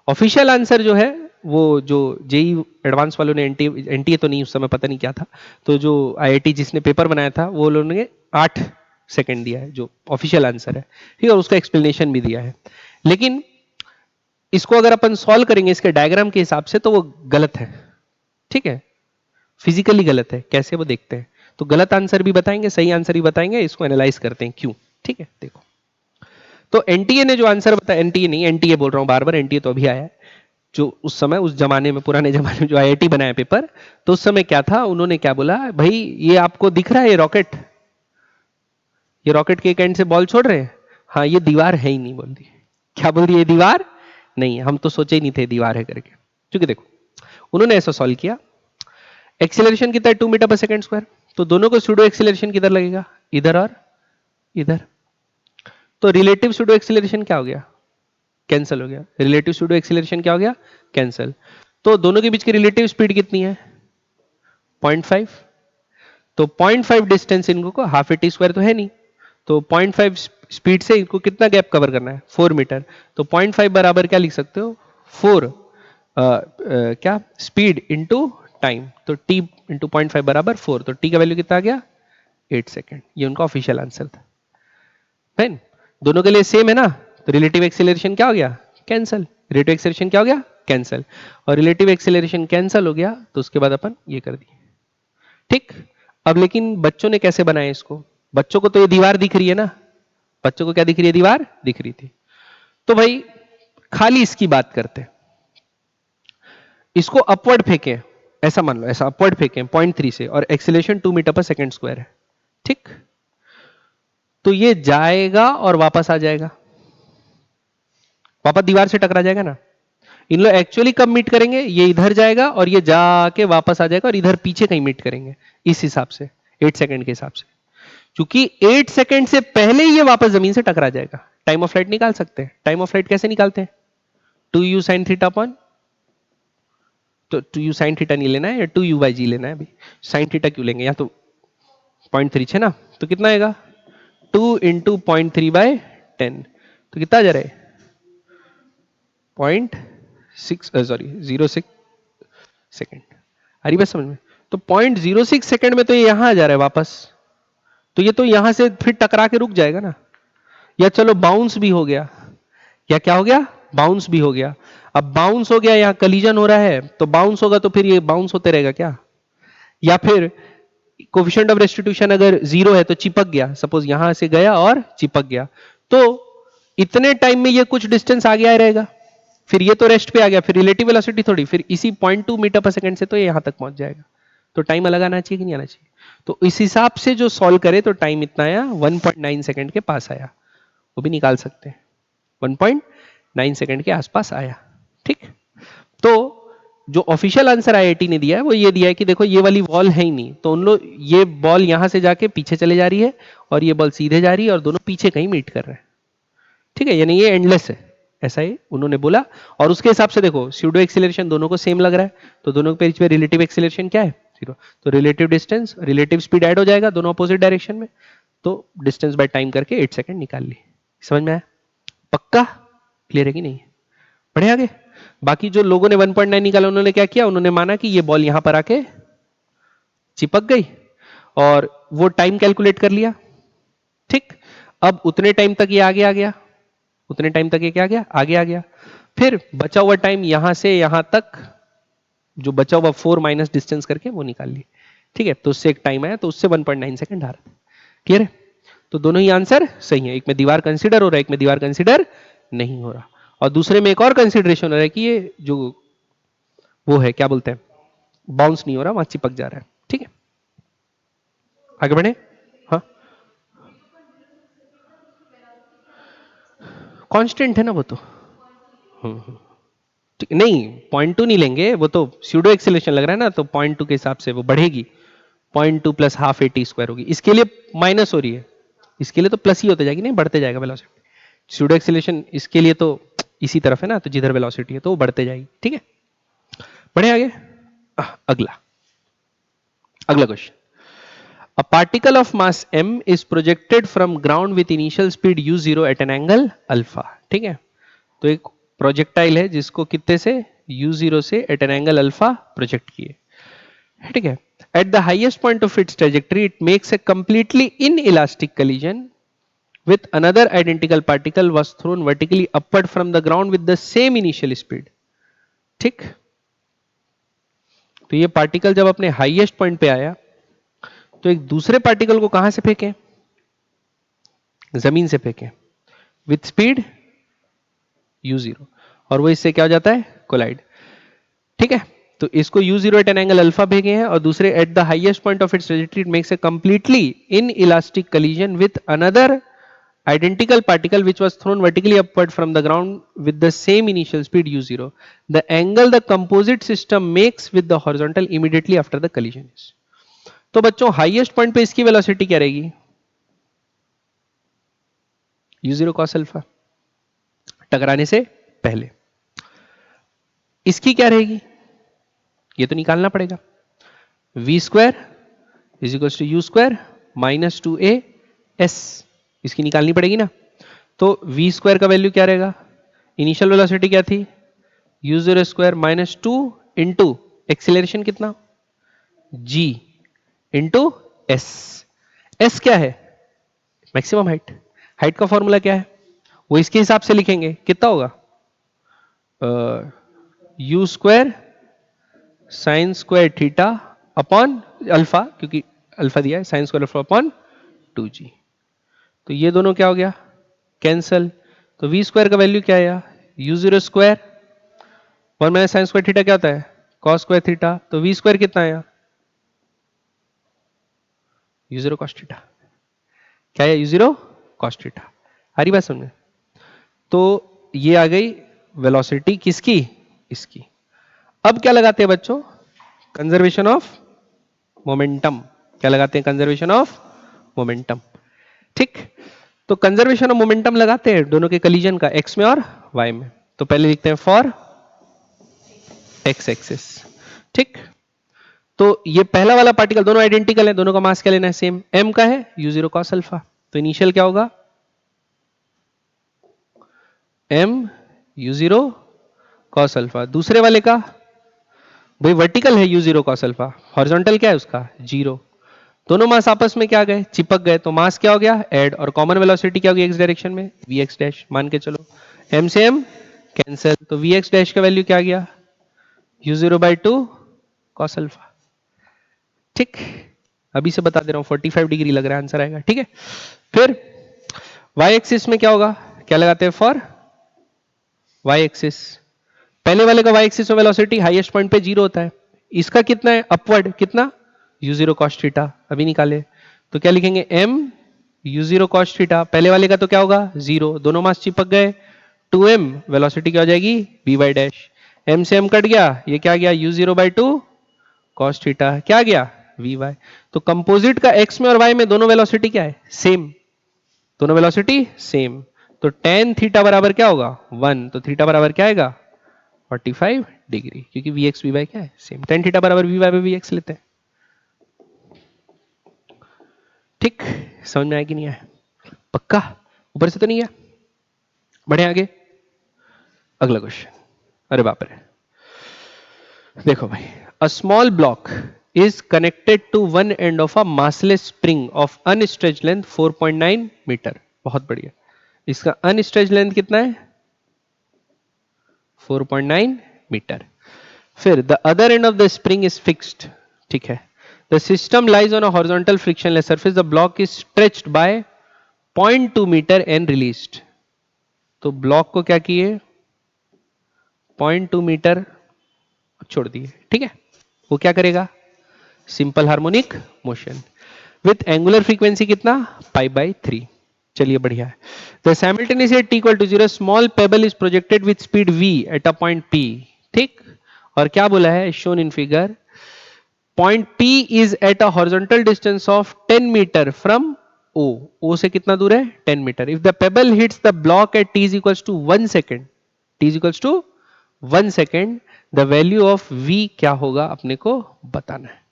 ऑफिशियल आंसर जो है, वो जो जेई एडवांस वालों ने, एनटीए तो नहीं, उस समय पता नहीं क्या था, तो जो आईआईटी जिसने पेपर बनाया था, वो लोगों ने 8 सेकंड दिया है, जो ऑफिशियल आंसर है। ठीक है, और उसका एक्सप्लेनेशन भी दिया है। लेकिन इसको अगर अपन सॉल्व करेंगे इसके डायग्राम के हिसाब से, तो वो गलत है। ठीक है, फिजिकली गलत है। कैसे, वो देखते हैं। तो गलत आंसर भी बताएंगे, सही आंसर भी बताएंगे, इसको एनालाइज करते हैं क्यों। ठीक है, देखो, तो एनटीए ने जो आंसर बताया, एनटीए नहीं, एनटीए बोल रहा हूं बार बार, एनटीए तो अभी आया है, जो उस समय, उस जमाने में, पुराने जमाने में जो आईआईटी बनाया पेपर, तो उस समय क्या था, उन्होंने क्या बोला, भाई ये आपको दिख रहा है ये रॉकेट, ये रॉकेट के एक एंड से बॉल छोड़ रहे हैं, हाँ ये दीवार है ही नहीं, बोल दी। क्या बोल दी? ये दीवार नहीं, हम तो सोचे ही नहीं थे दीवार है करके। क्योंकि देखो, उन्होंने ऐसा सॉल्व किया, एक्सीलरेशन कितना है 2 मीटर पर सेकंड स्क्वायर, तो दोनों को सूडो एक्सीलरेशन किधर लगेगा? इधर और इधर। तो रिलेटिव सूडो एक्सीलरेशन क्या हो गया? कैंसिल हो गया। रिलेटिव सूडो एक्सीलरेशन क्या हो गया? कैंसिल। तो दोनों के बीच की रिलेटिव स्पीड कितनी है? 0.5। तो 0.5 डिस्टेंस इनको को, हाफ ए टी स्क्वायर तो है नहीं, तो 0.5 स्पीड से इनको कितना गैप कवर करना है? 4 मीटर। तो 0.5 बराबर क्या लिख सकते हो? 4 क्या स्पीड इंटू टाइम, तो t इंटू 0.5 बराबर 4, तो t का वैल्यू कितना आ गया? 8 सेकेंड। ये उनका ऑफिशियल आंसर था। फाइन, दोनों के लिए सेम है ना, तो रिलेटिव एक्सीलरेशन क्या हो गया? कैंसिल। रिलेटिव एक्सीलरेशन क्या हो गया? कैंसिल। और रिलेटिव एक्सीलरेशन कैंसिल हो गया, तो उसके बाद अपन ये कर दिए। ठीक। अब लेकिन बच्चों ने कैसे बनाया इसको? बच्चों को तो ये दीवार दिख रही है ना, बच्चों को क्या दिख रही है? दीवार दिख रही थी। तो भाई खाली इसकी बात करते हैं, इसको अपवर्ड फेंके, ऐसा मान लो, ऐसा अपवर्ड फेंके 0.3 से, और acceleration 2 metre per second square है। ठीक, तो ये जाएगा और वापस आ जाएगा, वापस दीवार से टकरा जाएगा ना। इन लोग एक्चुअली कब मीट करेंगे? ये इधर जाएगा और ये जाके वापस आ जाएगा, और इधर पीछे कहीं मीट करेंगे, इस हिसाब से 8 सेकंड के हिसाब से। क्योंकि 8 सेकंड से पहले ही ये वापस जमीन से टकरा जाएगा। टाइम ऑफ फ्लाइट निकाल सकते हैं। टाइम ऑफ फ्लाइट कैसे निकालते हैं? 2u sin थीटा अपॉन, तो 2u sin थीटा नहीं लेना है, या 2u/g लेना है। अभी sin थीटा क्यों लेंगे? या तो 0.3 है ना, तो कितना आएगा? 2 इंटू 0.3/10, तो कितना आ जा रहा है? 0.6 सॉरी 0.6 सेकेंड। आ रही बात समझ में? तो 0.06 सेकेंड में तो ये यहां आ जा रहा है वापस, तो ये तो यहां से फिर टकरा के रुक जाएगा ना। या चलो बाउंस भी हो गया, या क्या हो गया? बाउंस भी हो गया। अब बाउंस हो गया, यहां कलीजन हो रहा है, तो बाउंस होगा तो फिर ये बाउंस होते रहेगा क्या? या फिर कोफिशिएंट ऑफ रेस्टिट्यूशन अगर 0 है तो चिपक गया, सपोज यहां से गया और चिपक गया, तो इतने टाइम में ये कुछ डिस्टेंस आगे आया रहेगा, फिर ये तो रेस्ट पे आ गया, फिर रिलेटिव वेलोसिटी थोड़ी, फिर इसी 0.2 मीटर पर सेकंड से तो ये यहां तक पहुंच जाएगा। तो टाइम अलग आना चाहिए कि नहीं आना चाहिए? तो इस हिसाब से जो सॉल्व करे तो टाइम इतना आया, 1.9 सेकंड के पास आया, वो भी निकाल सकते हैं, 1.9 सेकंड के आसपास आया। ठीक, तो जो ऑफिशियल आंसर आईआईटी ने दिया है वो ये दिया है कि देखो ये वाली वॉल है ही नहीं, तो उन लोग ये बॉल यहां से जाके पीछे चले जा रही है और ये बॉल सीधे जा रही है और दोनों पीछे कहीं मीट कर रहे हैं। ठीक है, यानी ये एंडलेस है, ऐसा ही उन्होंने बोला। और उसके हिसाब से देखो स्यूडो एक्सीलरेशन दोनों को सेम लग रहा है, तो दोनों के बीच में रिलेटिव एक्सीलरेशन क्या है? 0। तो relative distance, relative speed add हो जाएगा दोनों अपोजिट डायरेक्शन में, तो डिस्टेंस बाय टाइम करके 8 सेकंड निकाल ली। समझ में आया? पक्का क्लियर है कि नहीं? बढ़े आगे। बाकी जो लोगों ने 1.9 निकाला उन्होंने क्या किया, उन्होंने माना कि ये बॉल यहां पर आके चिपक गई और वो टाइम कैलकुलेट कर लिया। ठीक, अब उतने टाइम तक ये आगे आ गया, उतने टाइम तक ये क्या आ गया, आगे आ गया। फिर बचा हुआ टाइम यहां से यहां तक जो बचा हुआ 4 माइनस डिस्टेंस करके वो निकाल लिए। ठीक है, तो उससे एक टाइम आया, तो उससे 1.9 सेकंड आ रहा है। क्लियर है? तो दोनों ही आंसर सही है, एक में दीवार कंसीडर हो रहा है, एक में दीवार कंसीडर नहीं हो रहा। और दूसरे में एक और कंसीडरेशन हो रहा है कि ये जो वो है क्या बोलते हैं, बाउंस नहीं हो रहा, वहां चिपक जा रहा है। ठीक है, आगे बढ़े। हाँ, कांस्टेंट है ना वो तो। नहीं, 0.2 नहीं लेंगे, वो तो स्यूडो एक्सेलरेशन लग रहा है ना, तो 0.2 के हिसाब से वो बढ़ेगी, 0.2 plus half A T square होगी। इसके लिए माइनस हो रही है, इसके लिए तो प्लस ही होते जाएगी, नहीं बढ़ते जाएगा वेलोसिटी। स्यूडो एक्सेलरेशन इसके लिए तो इसी तरफ है ना, तो जिधर वेलोसिटी है तो वो बढ़ते जाएगी। ठीक है, बढ़े आगे। अगला अगला question, a particle of mass m is projected from ground with initial speed u0 at an angle alpha। ठीक है, तो एक प्रोजेक्टाइल है जिसको कितने से, u0 से at an angle alpha project किए। ठीक है, at the highest point of its trajectory it makes a completely inelastic collision with another identical particle was thrown vertically upward from the ground with the same initial speed। ठीक, तो ये particle जब अपने highest point पे आया तो एक दूसरे पार्टिकल को कहां से फेंके, जमीन से फेंके, विथ स्पीड u0, और वो इससे क्या हो जाता है, कोलाइड। ठीक है, तो इसको u0 eight an angle alpha भेजे हैं और दूसरे eight the highest point of its trajectory it makes a completely inelastic collision with another identical particle which was thrown vertically upward from the ground with the same initial speed u0। The angle the composite system makes with the horizontal immediately after the collision is। तो बच्चों highest point पे इसकी velocity क्या रहेगी, u0 cos alpha, टकराने से पहले। इसकी क्या रहेगी, ये तो निकालना पड़ेगा, v square is equal to u square minus 2a s, इसकी निकालनी पड़ेगी ना। तो v स्क्वायर का वैल्यू क्या रहेगा, इनिशियल वेलोसिटी क्या थी, u0 square minus 2 into acceleration कितना, g इंटू s। s क्या है, मैक्सिमम हाइट, हाइट का फॉर्मूला क्या है, वो इसके हिसाब से लिखेंगे, कितना होगा, u square sine square theta upon alpha, क्योंकि अल्फा दिया है, sine square alpha upon 2g। तो ये दोनों क्या हो गया, कैंसल। तो v स्क्वायर का वैल्यू क्या आया, u0 square 1 minus sign square theta क्या होता है, cos स्क्वायर थीटा। तो v स्क्वायर कितना आया, u0 cos थीटा, क्या है u0 cos थीटा। हरी बात समझे। तो ये आ गई वेलोसिटी किसकी, इसकी। अब क्या लगाते हैं बच्चों, कंजर्वेशन ऑफ मोमेंटम। क्या लगाते हैं, कंजर्वेशन ऑफ मोमेंटम। ठीक, तो कंजर्वेशन ऑफ मोमेंटम लगाते हैं दोनों के कलीजन का, एक्स में और वाई में। तो पहले लिखते हैं फॉर एक्स एक्सिस। ठीक, तो ये पहला वाला पार्टिकल दोनों आइडेंटिकल है, दोनों का मास क्या लेना है, सेम, m का है u0 cos अल्फा। तो इनिशियल क्या होगा, m u0 cos अल्फा। दूसरे वाले का भाई वर्टिकल है u0 cos अल्फा, हॉरिजॉन्टल क्या है उसका 0। दोनों मास आपस में क्या गए, चिपक गए, तो मास क्या हो गया ऐड, और कॉमन वेलोसिटी क्या होगी एक्स डायरेक्शन में, vx डैश मान के चलो, m से m कैंसिल, तो vx डैश का वैल्यू क्या गया, u0/2 cos अल्फा। ठीक, अभी से बता दे रहा हूं 45 डिग्री लग रहा है आंसर आएगा। ठीक है, फिर y एक्सिस में क्या होगा, क्या लगाते हैं फॉर y एक्सिस। पहले वाले का y एक्सिस में वेलोसिटी हाईएस्ट पॉइंट पे 0 होता है, इसका कितना है अपवर्ड, कितना u0 cos थीटा, अभी निकाले तो क्या लिखेंगे m u0 cos थीटा, पहले वाले का तो क्या होगा 0, दोनों मास चिपक गए, 2m वेलोसिटी क्या हो जाएगी vy डैश, m से m कट गया, ये क्या गया u0 by 2 cos थीटा, क्या गया vy। तो कंपोजिट का x में और y में दोनों वेलोसिटी क्या है सेम, दोनों वेलोसिटी सेम, तो tan थीटा बराबर क्या होगा 1, तो थीटा बराबर क्या आएगा 45 डिग्री, क्योंकि vx vy क्या है सेम, tan थीटा बराबर vy by vx लेते हैं। ठीक, समझ में आया कि नहीं आया, पक्का, ऊपर से तो नहीं गया, बढ़े आगे, अगला क्वेश्चन, अरे बाप रे, देखो भाई, a small block is connected to one end of a massless spring of unstretched length 4.9 metre, बहुत बढ़िया, इसका अनस्ट्रेच लेंथ कितना है 4.9 मीटर, फिर the other end of the spring is fixed, ठीक है, the system lies on a horizontal frictionless surface, the block is stretched by 0.2 metre and released, तो ब्लॉक को क्या किए 0.2 मीटर छोड़ दिए, ठीक है, वो क्या करेगा simple harmonic motion with angular frequency कितना π/3, चलिए बढ़िया है, the simultaneous at t equal to 0 small pebble is projected with speed v at a point p, ठीक, और क्या बोला है shown in figure, point p is at a horizontal distance of 10 metre from o से कितना दूर है 10 metre, if the pebble hits the block at t is equals to 1 second, t is equals to 1 second, the value of v क्या होगा अपने को बताना है,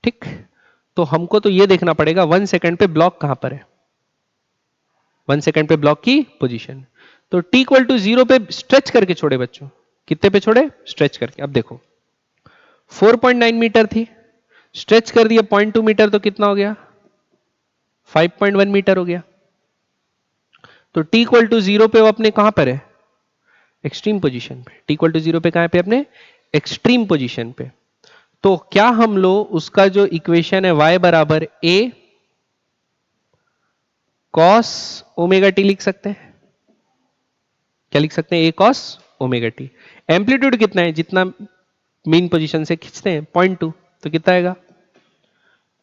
ठीक, तो हमको तो ये देखना पड़ेगा 1 सेकेंड पे ब्लॉक कहां पर है, 1 सेकेंड पे ब्लॉक की पोजीशन, तो t इक्वल टू 0 पे स्ट्रेच करके छोड़े बच्चों, कितने पे छोड़े स्ट्रेच करके, अब देखो 4.9 मीटर थी, स्ट्रेच कर दिया 0.2 मीटर, तो कितना हो गया 5.1 मीटर हो गया, तो t इक्वल टू 0 पे वो अपने कहां पर है एक्सट्रीम पोजीशन पे, t इक्वल टू 0 पे कहां पे अपने एक्सट्रीम पोजीशन पे, तो क्या हम लोग उसका जो इक्वेशन है y बराबर a cos ओमेगा टी लिख सकते हैं, क्या लिख सकते हैं a cos omega T, amplitude कितना है जितना मीन पोजीशन से खींचते हैं 0.2, तो कितना आएगा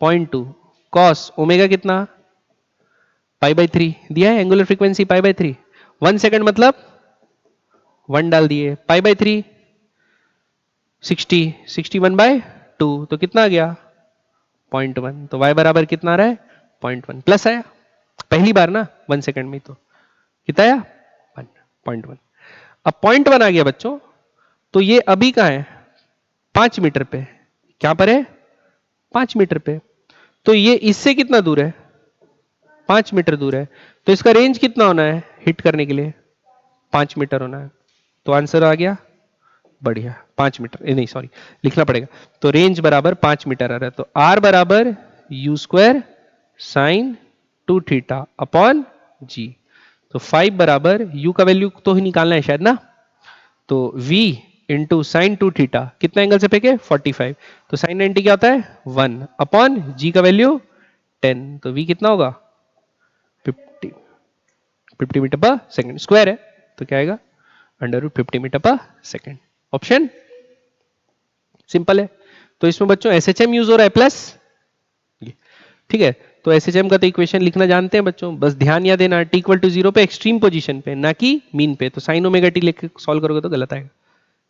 0.2 cos ओमेगा कितना π/3 दिया है, एंगुलर फ्रीक्वेंसी π/3, 1 सेकंड मतलब 1 डाल दिए, π/3 61/2, तो कितना आ गया 0.1, तो y बराबर कितना आ रहा है 0.1, प्लस आया पहली बार ना 1 सेकंड में, तो कितना आया 1.1, अब 0.1 आ गया बच्चों, तो ये अभी कहां है 5 मीटर पे, क्या पर है 5 मीटर पे, तो ये इससे कितना दूर है 5 मीटर दूर है, तो इसका रेंज कितना होना है हिट करने के लिए 5 मीटर होना है, तो आंसर आ गया बढ़िया 5 मीटर, नहीं सॉरी लिखना पड़ेगा, तो रेंज बराबर 5 मीटर आ रहा है, तो r बराबर u square sine 2 theta upon g, तो 5 बराबर u का वैल्यू तो ही निकालना है शायद ना, तो v इंटू साइन 2 थीटा कितना एंगल से फेंके 45, तो साइन 90 क्या होता है 1 अपॉन g का वैल्यू 10, तो v कितना होगा 50 मीटर पर सेकंड, स्क्वायर है तो क्या आएगा √50 मीटर पर सेकंड, ऑप्शन सिंपल है, तो इसमें बच्चों एसएचएम यूज हो रहा है प्लस, ठीक है, तो एसएचएम का तो इक्वेशन लिखना जानते हैं बच्चों, बस ध्यान याद देना t इक्वल टू 0 पे एक्सट्रीम पोजीशन पे ना कि मीन पे, तो साइन ओमेगा टी लेके सॉल्व करोगे तो गलत आएगा,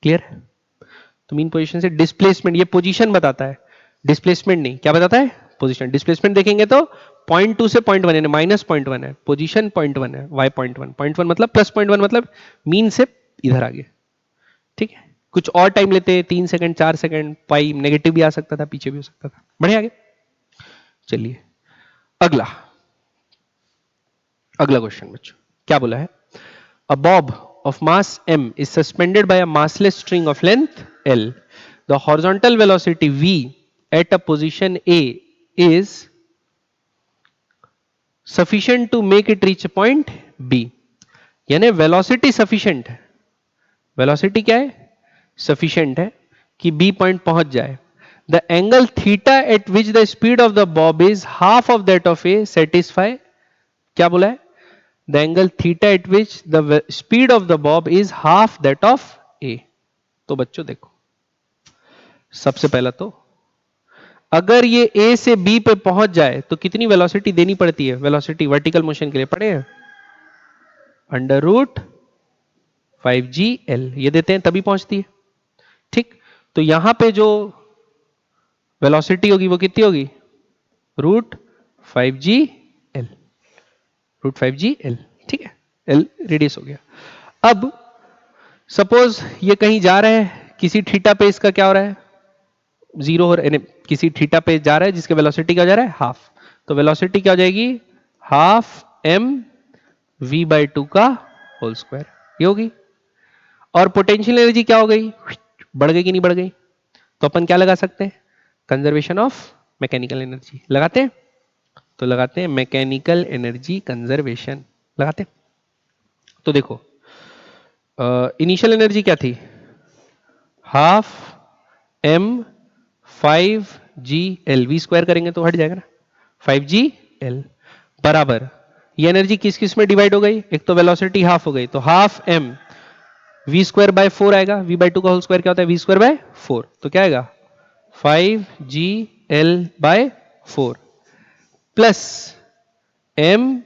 क्लियर, तो मीन पोजीशन से डिस्प्लेसमेंट, ये पोजीशन बताता है डिस्प्लेसमेंट नहीं, क्या बताता है पोजीशन, डिस्प्लेसमेंट देखेंगे तो 0.2 से 0.1 है, माइनस 0.1 है, पोजीशन 0.1 है, y 0.1 मतलब प्लस 0.1 मतलब मीन से इधर आ गए, ठीक है, कुछ और टाइम लेते 3 सेकंड 4 सेकंड, पाई नेगेटिव भी आ सकता था पीछे भी हो सकता था, बढ़िया आगे, चलिए अगला, अगला क्वेश्चन बच्चों क्या बोला है, a bob of mass m is suspended by a massless string of length l, the horizontal velocity v at a position a is sufficient to make it reach a point b, यानी velocity sufficient है, velocity क्या है sufficient है कि B point पहुंच जाए, the angle theta at which the speed of the bob is half of that of A satisfy, क्या बोला है the angle theta at which the speed of the bob is half that of A, तो बच्चों देखो सबसे पहला तो अगर ये ए से बी पे पहुंच जाए तो कितनी वेलोसिटी देनी पड़ती है? वेलोसिटी वर्टिकल मोशन के लिए पढ़े हैं, अंडर रूट 5GL, ये देते हैं तभी पहुंचती है। ठीक, तो यहां पे जो वेलोसिटी होगी वो कितनी होगी? Root 5GL, root 5GL। ठीक है, L रेडियस हो गया। अब सपोज ये कहीं जा रहा है, किसी थीटा पे इसका क्या हो रहा है? जीरो हो रहा है, किसी थीटा पे जा रहा है जिसके वेलोसिटी क्या हो जा रहा है? हाफ। तो वेलोसिटी क्या हो जाएगी? हाफ mv/2 का होल स्क्वायर, ये होगी। और पोटेंशियल एनर्जी क्या हो गई? बढ़ गई कि नहीं बढ़ गई? तो अपन क्या लगा सकते हैं? कंजर्वेशन ऑफ मैकेनिकल एनर्जी लगाते हैं। तो लगाते हैं मैकेनिकल एनर्जी कंजर्वेशन, लगाते हैं। तो देखो इनिशियल एनर्जी क्या थी? हाफ m5GL, वी स्क्वायर करेंगे तो हट जाएगा ना, 5GL बराबर, ये एनर्जी किस किस में डिवाइड हो गई? एक तो वेलोसिटी हाफ हो गई, तो half m v square by 4 आएगा, v/2 का होल स्क्वायर क्या होता है? वी स्क्वायर बाय 4, तो क्या आएगा? 5GL/4 plus mgl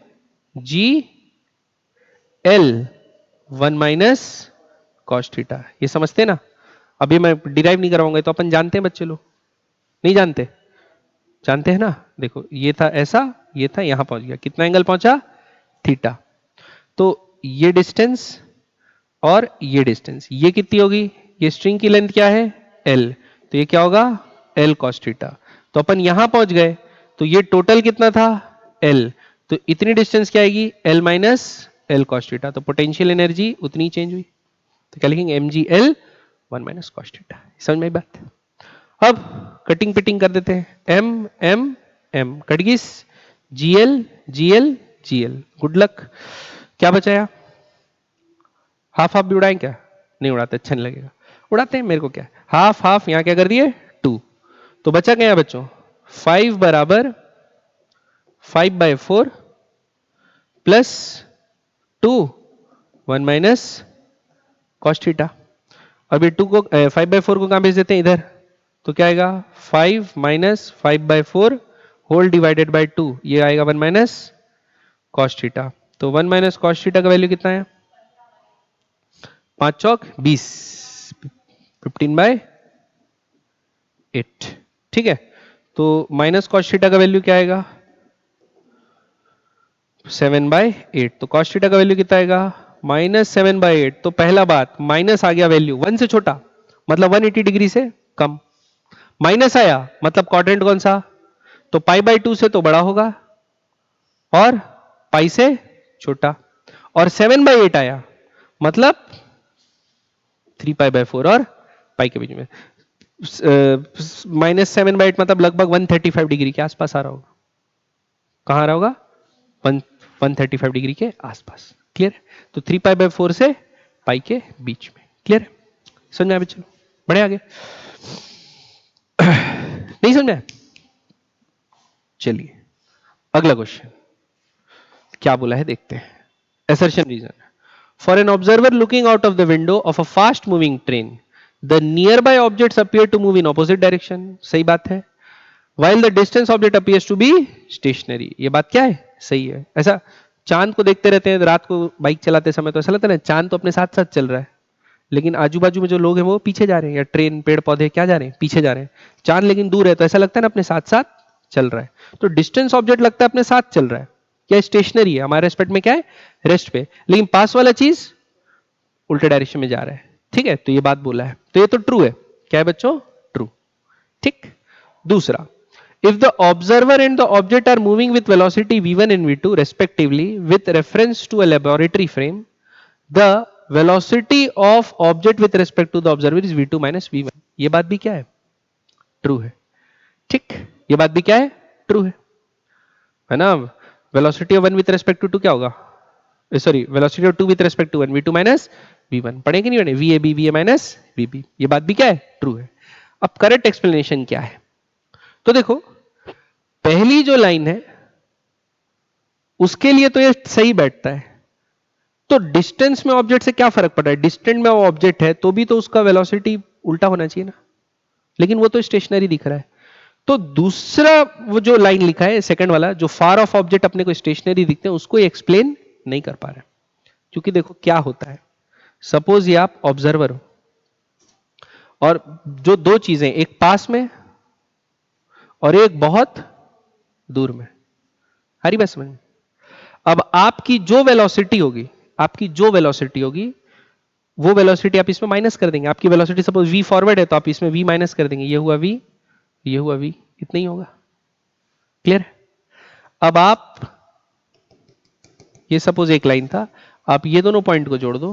1 minus cos theta, ये समझते ना? अभी मैं डिराइव नहीं करवाऊंगा, तो अपन जानते हैं बच्चे लोग, नहीं जानते? जानते हैं ना? देखो ये था ऐसा, ये था, यहां पहुंच गया, कितना एंगल पहुंचा? थीटा। तो ये डिस्टेंस और ये डिस्टेंस, ये कितनी होगी? ये स्ट्रिंग की लेंथ क्या है? L, तो ये क्या होगा? L cos theta. तो अपन यहां पहुंच गए, तो ये टोटल कितना था? L, तो इतनी डिस्टेंस क्या आएगी? L minus L cos theta. तो पोटेंशियल एनर्जी उतनी चेंज हुई, तो क्या लिखेंगे? mgl 1 minus cos theta. समझ में आई बात? अब कटिंग पिटिंग कर देते हैं, m m m कट गई, gl gl gl, good luck. क्या बचाया? हाफ हाफ भी उड़ाएं क्या? नहीं उड़ाते, अच्छा नहीं लगेगा। उड़ाते हैं, मेरे को क्या, हाफ हाफ यहां क्या कर दिए? 2, तो बचा क्या बच्चों? 5 बराबर 5/4 प्लस 2 1 माइनस कॉस थीटा। अब ये 2 को 5/4 को कहां भेज देते हैं? इधर, तो क्या आएगा? 5 माइनस 5/4 होल डिवाइडेड बाय 2, ये आएगा 1 माइनस कॉस थीटा। तो 1 माइनस कॉस थीटा का वैल्यू कितना है? 5 चौक 20, 15/8। ठीक है, तो माइनस कॉस थीटा का वैल्यू क्या आएगा? 7/8। तो कॉस थीटा का वैल्यू कितना आएगा? -7/8। तो पहला बात, माइनस आ गया वैल्यू 1 से छोटा, मतलब 180 डिग्री से कम। माइनस आया मतलब क्वाड्रेंट कौन सा? तो π/2 से तो बड़ा होगा और पाई से छोटा। और 7/8 आया मतलब 3π/4 और पाई के बीच में। -7/8 मतलब लगभग 135 डिग्री के आसपास आ रहा होगा। कहां आ रहा होगा? 135 डिग्री के आसपास। क्लियर है? तो 3π/4 से पाई के बीच में। क्लियर है? समझ में आया? चलो बढ़े आगे। नहीं समझ में? चलिए अगला क्वेश्चन क्या बोला है देखते हैं। assertion reason, for an observer looking out of the window of a fast moving train, the nearby objects appear to move in opposite direction. सही बात है। while the distance object appears to be stationary, ये बात क्या है? सही है। ऐसा चांद को देखते रहते हैं रात को बाइक चलाते समय, तो ऐसा लगता है ना चांद तो अपने साथ साथ चल रहा है, लेकिन आजू बाजू में जो लोग हैं वो पीछे जा रहे हैं, या ट्रेन पेड़ पौधे क्या जा रहे हैं? पीछे जा रहे हैं। चांद लेकिन दूर है, तो ऐसा लगता है ना अपने साथ साथ चल रहा है। तो डिस्टेंस ऑब्जेक्ट लगता है अपने साथ चल रहा है, क्या स्टेशनरी है, हमारे रेस्पेक्ट में क्या है? रेस्ट पे। लेकिन पास वाला चीज उल्टे डायरेक्शन में जा रहा है। ठीक है, तो ये बात बोला है, तो ये तो ट्रू है। क्या है बच्चों? ट्रू। ठीक। दूसरा, if the observer and the object are moving with velocity v1 and v2 respectively with reference to a laboratory frame, the velocity of object with respect to the observer is v2 minus v1। ये बात भी क्या है? True है। ठीक, ये बात भी क्या है? ट्रू है ना? Velocity of 1 with respect to 2 क्या होगा? Sorry, velocity of 2 with respect to 1 v2 minus v1। पढ़े कि नहीं पढ़े? vab va माइनस vb, ये बात भी क्या है? ट्रू है। अब करेक्ट एक्सप्लेनेशन क्या है? तो देखो पहली जो लाइन है उसके लिए तो ये सही बैठता है। तो डिस्टेंस में ऑब्जेक्ट से क्या फर्क पड़ रहा है? डिस्टेंस में ऑब्जेक्ट है तो भी तो उसका वेलोसिटी उल्टा होना चाहिए ना, लेकिन वो तो स्टेशनरी दिख रहा है। तो दूसरा वो जो लाइन लिखा है सेकंड वाला, जो फार ऑफ ऑब्जेक्ट अपने को स्टेशनरी दिखते हैं, उसको एक्सप्लेन नहीं कर पा रहे, क्योंकि देखो क्या होता है, सपोज ये आप ऑब्जर्वर हो और जो दो चीजें, एक पास में और एक बहुत दूर में, हरी बात समझ में। अब आपकी जो वेलोसिटी होगी, आपकी जो वेलोसिटी होगी, वो वेलोसिटी आप इसमें माइनस कर देंगे। आपकी वेलोसिटी सपोज v फॉरवर्ड है, तो आप इसमें v माइनस कर देंगे, ये हुआ v, ये हुआ v, इतना ही होगा। क्लियर? अब आप, ये सपोज एक लाइन था, आप ये दोनों पॉइंट को जोड़ दो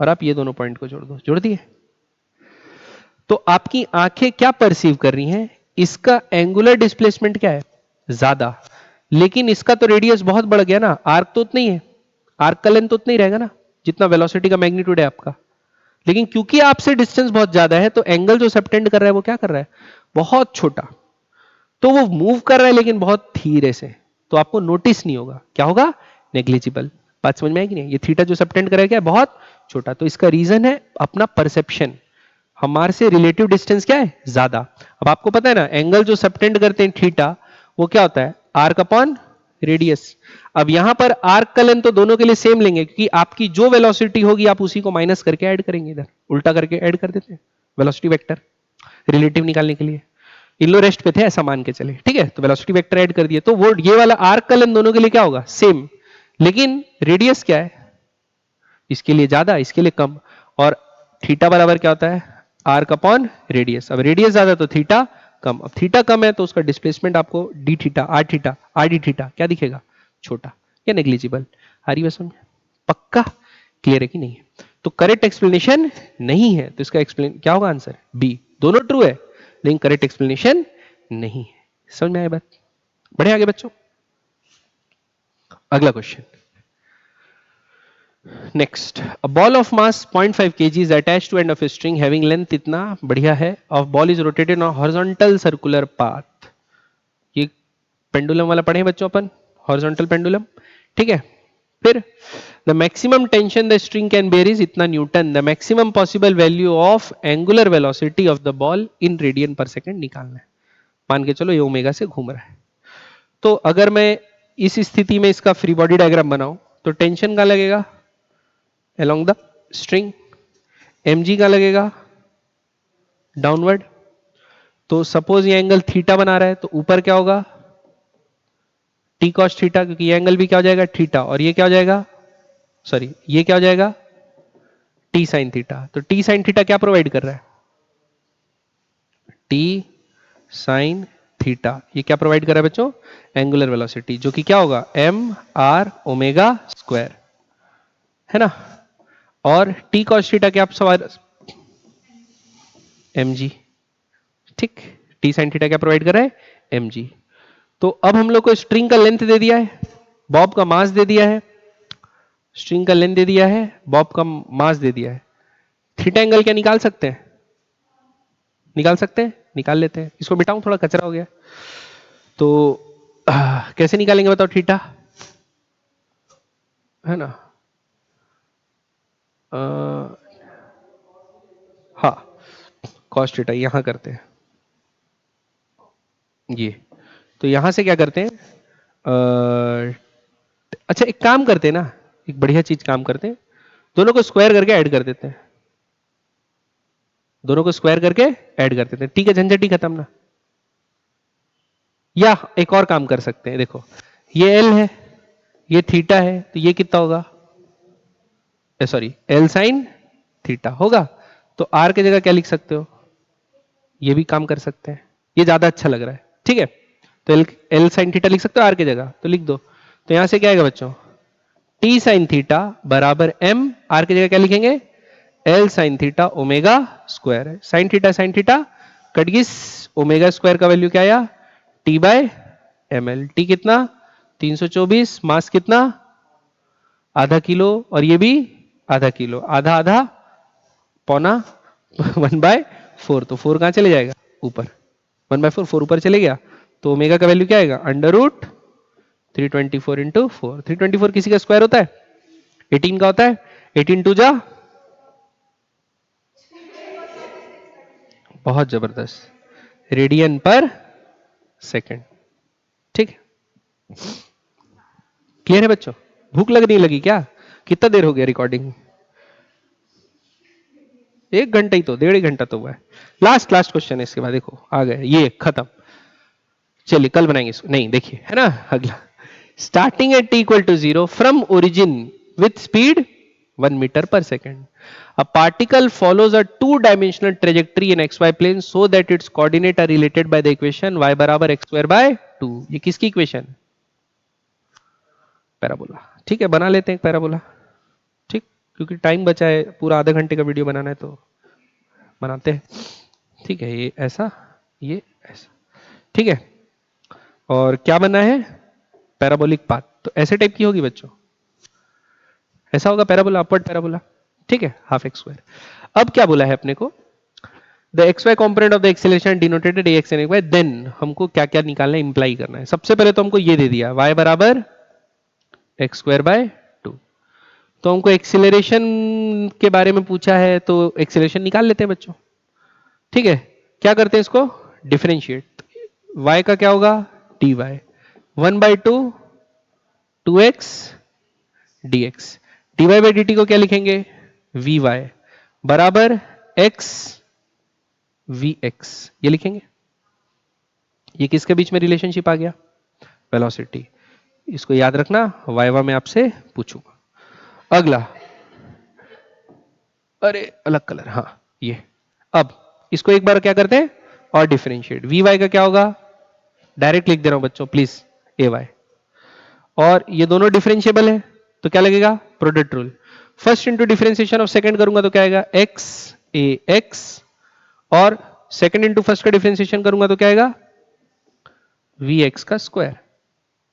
और आप ये दोनों पॉइंट को जोड़ दो, जोड़ दिए। तो आपकी आंखें क्या परसीव कर रही हैं, इसका एंगुलर डिस्प्लेसमेंट क्या है, ज्यादा, लेकिन इसका तो रेडियस बहुत बढ़ गया ना, आर्क तो उतना ही है, आर्क का लेंथ तो उतना ही रहेगा ना जितना वेलोसिटी का मैग्नीट्यूड है आपका। लेकिन क्योंकि आपसे डिस्टेंस बहुत ज्यादा है, तो एंगल जो सबटेंड कर रहा है वो क्या कर रहा है, बहुत छोटा। तो वो मूव कर रहा है लेकिन बहुत धीरे से, तो आपको नोटिस नहीं होगा, क्या होगा, नेग्लिजिबल। बात समझ में आएगी नहीं? ये थीटा जो सबटेंड कर रहा है क्या है, बहुत छोटा। तो इसका रीजन है अपना परसेप्शन, हमारे से रिलेटिव डिस्टेंस क्या है, ज्यादा। अब आपको पता है ना, एंगल जो सबटेंड करते हैं थीटा, वो क्या होता है, आर्क अपॉन रेडियस। अब यहां पर आर्क का लेंथ तो दोनों के लिए सेम लेंगे, क्योंकि आपकी जो वेलोसिटी होगी आप उसी को माइनस करके ऐड करेंगे, इधर उल्टा करके ऐड कर देते हैं वेलोसिटी वेक्टर रिलेटिव निकालने के लिए। इन लो रेस्ट पे थे ऐसा मान के चले, ठीक है। तो वेलोसिटी वेक्टर ऐड कर दिए, तो वो ये वाला आर्क का लेंथ दोनों के लिए क्या होगा, सेम, लेकिन रेडियस क्या है, इसके लिए ज्यादा, इसके लिए कम। और थीटा बराबर क्या होता है, आर्क अपॉन रेडियस। अब रेडियस ज्यादा तो थीटा कम, अब थीटा कम है तो उसका डिस्प्लेसमेंट आपको D theta, R D theta क्या दिखेगा, छोटा या नेग्लिजिबल। हरी बस समझ, पक्का क्लियर है कि नहीं है? तो करेक्ट एक्सप्लेनेशन नहीं है, तो इसका एक्सप्लेन क्या होगा, आंसर बी। दोनों ट्रू है लेकिन करेक्ट एक्सप्लेनेशन नहीं है। समझ में आया बात? बढ़े आगे बच्चों, अगला question. Next, a ball of mass 0.5 kg is attached to end of a string having length, इतना बढ़िया है, of ball is rotated on horizontal circular path। ये पेंडुलम वाला पढ़े बच्चों अपन, हॉरिजॉन्टल पेंडुलम, ठीक है। फिर the maximum tension the string can bear is इतना newton, the maximum possible value of angular velocity of the ball in radian per second निकालना है। मान के चलो ये ओमेगा से घूम रहा है, तो अगर मैं इस स्थिति में इसका फ्री बॉडी डायग्राम बनाऊं, तो टेंशन का लगेगा along द स्ट्रिंग, mg का लगेगा डाउनवर्ड। तो सपोज ये एंगल थीटा बना रहा है, तो ऊपर क्या होगा, टी कॉस थीटा, क्योंकि ये एंगल भी क्या हो जाएगा, थीटा, और ये क्या हो जाएगा, सॉरी ये क्या हो जाएगा, टी साइन थीटा। तो टी साइन थीटा क्या प्रोवाइड कर रहा है, टी साइन थीटा, ये क्या प्रोवाइड कर रहा है बच्चों, एंगुलर वेलोसिटी, जो कि क्या होगा, एम आर ओमेगा स्क्वायर, है ना। और टी कॉस थीटा क्या आप सवाल, एम जी, ठीक। टी साइन थीटा क्या प्रोवाइड कर रहा है, एम जी। तो अब हम लोग को स्ट्रिंग का लेंथ दे दिया है, बॉब का मास दे दिया है, स्ट्रिंग का लेंथ दे दिया है, बॉब का मास दे दिया है। थीटा एंगल क्या निकाल सकते हैं, निकाल सकते हैं, निकाल लेते हैं। इसको मिटाऊं, थोड़ा कचरा हो गया। तो कैसे निकालेंगे बताओ थीटा, है ना। हाँ, कॉस थीटा यहां करते हैं ये, तो यहां से क्या करते हैं, अच्छा एक काम करते हैं ना, एक बढ़िया चीज काम करते हैं, दोनों को स्क्वायर करके ऐड कर देते हैं, दोनों को स्क्वायर करके ऐड कर देते हैं, ठीक है, झंझट ही खत्म ना। या एक और काम कर सकते हैं, देखो ये एल है, ये थीटा है, तो ये कितना होगा, सॉरी एल साइन थीटा होगा। तो आर की जगह क्या लिख सकते हो, ये भी काम कर सकते हैं, ये ज्यादा अच्छा लग रहा है, ठीक है। तो एल साइन थीटा लिख सकते हो आर की जगह, तो लिख दो। तो यहां से क्या आएगा बच्चों, टी साइन थीटा बराबर एम, आर की जगह क्या लिखेंगे, l sine theta omega square है। साइन थीटा कट गई, ओमेगा स्क्वायर का वैल्यू क्या आया, T by m l. T कितना, 324, मास कितना, आधा किलो, और ये भी आधा किलो, आधा आधा पौना 1/4, तो 4 कहां चले जाएगा, ऊपर, 1/4, 4 ऊपर चले गया। तो ओमेगा का वैल्यू क्या आएगा, अंडर रूट 324 इंटू 4। 324 किसी का स्क्वायर होता है, 18 का होता है, 18 टू जा, बहुत जबरदस्त, रेडियन पर सेकेंड। ठीक है, क्लियर है बच्चों? भूख लगने लगी क्या? कितना देर हो गया रिकॉर्डिंग? 1 घंटा ही तो, 1.5 घंटा तो हुआ है। लास्ट लास्ट क्वेश्चन है, इसके बाद देखो आ गए, ये खत्म। चलिए कल बनाएंगे इसको, नहीं देखिए है ना अगला। Starting at t equal to 0 from origin with speed 1 metre per second, a particle follows a 2 dimensional trajectory in xy plane so that its coordinates are related by the equation y बराबर x square by 2। ये किसकी equation? Parabola. ठीक है, बना लेते हैं parabola. ठीक, क्योंकि टाइम बचा है, पूरा आधे घंटे का वीडियो बनाना है तो बनाते हैं। ठीक है, ये ऐसा, ये ऐसा। ठीक है, और क्या बना है? Parabolic path. तो ऐसे टाइप की होगी बच्चों, ऐसा होगा पैराबोला, अपवर्ड पैराबोला। ठीक है, हाफ एक्स स्क्वायर। अब क्या बोला है अपने को? The x y component of the acceleration denoted a x and y, then हमको क्या क्या निकालना है, इंप्लाई करना है। सबसे पहले तो हमको ये दे दिया y बराबर एक्स स्क्वायर बाय 2। तो हमको एक्सेलरेशन के बारे में पूछा है, तो एक्सेलरेशन निकाल लेते हैं बच्चों। ठीक है, क्या करते हैं इसको? डिफरेंशिएट। y का क्या होगा? dy 1/2 2x dx। dy by dt को क्या लिखेंगे? vy बराबर x vx, ये लिखेंगे। ये किसके बीच में रिलेशनशिप आ गया? वेलोसिटी। इसको याद रखना, वाइवा में आपसे पूछूंगा। अगला, अरे अलग कलर, हाँ ये। अब इसको एक बार क्या करते हैं और डिफरेंशिएट। वी वाई का क्या होगा? डायरेक्ट लिख दे रहा हूं बच्चों प्लीज, ए वाई। और ये दोनों डिफरेंशिएबल है तो क्या लगेगा? Product rule. First into differentiation of second करूंगा तो क्या आएगा? एक्स ए एक्स, और सेकंड इंटू फर्स्ट का डिफरेंशिएशन करूंगा तो क्या आएगा? वी एक्स का स्क्वायर,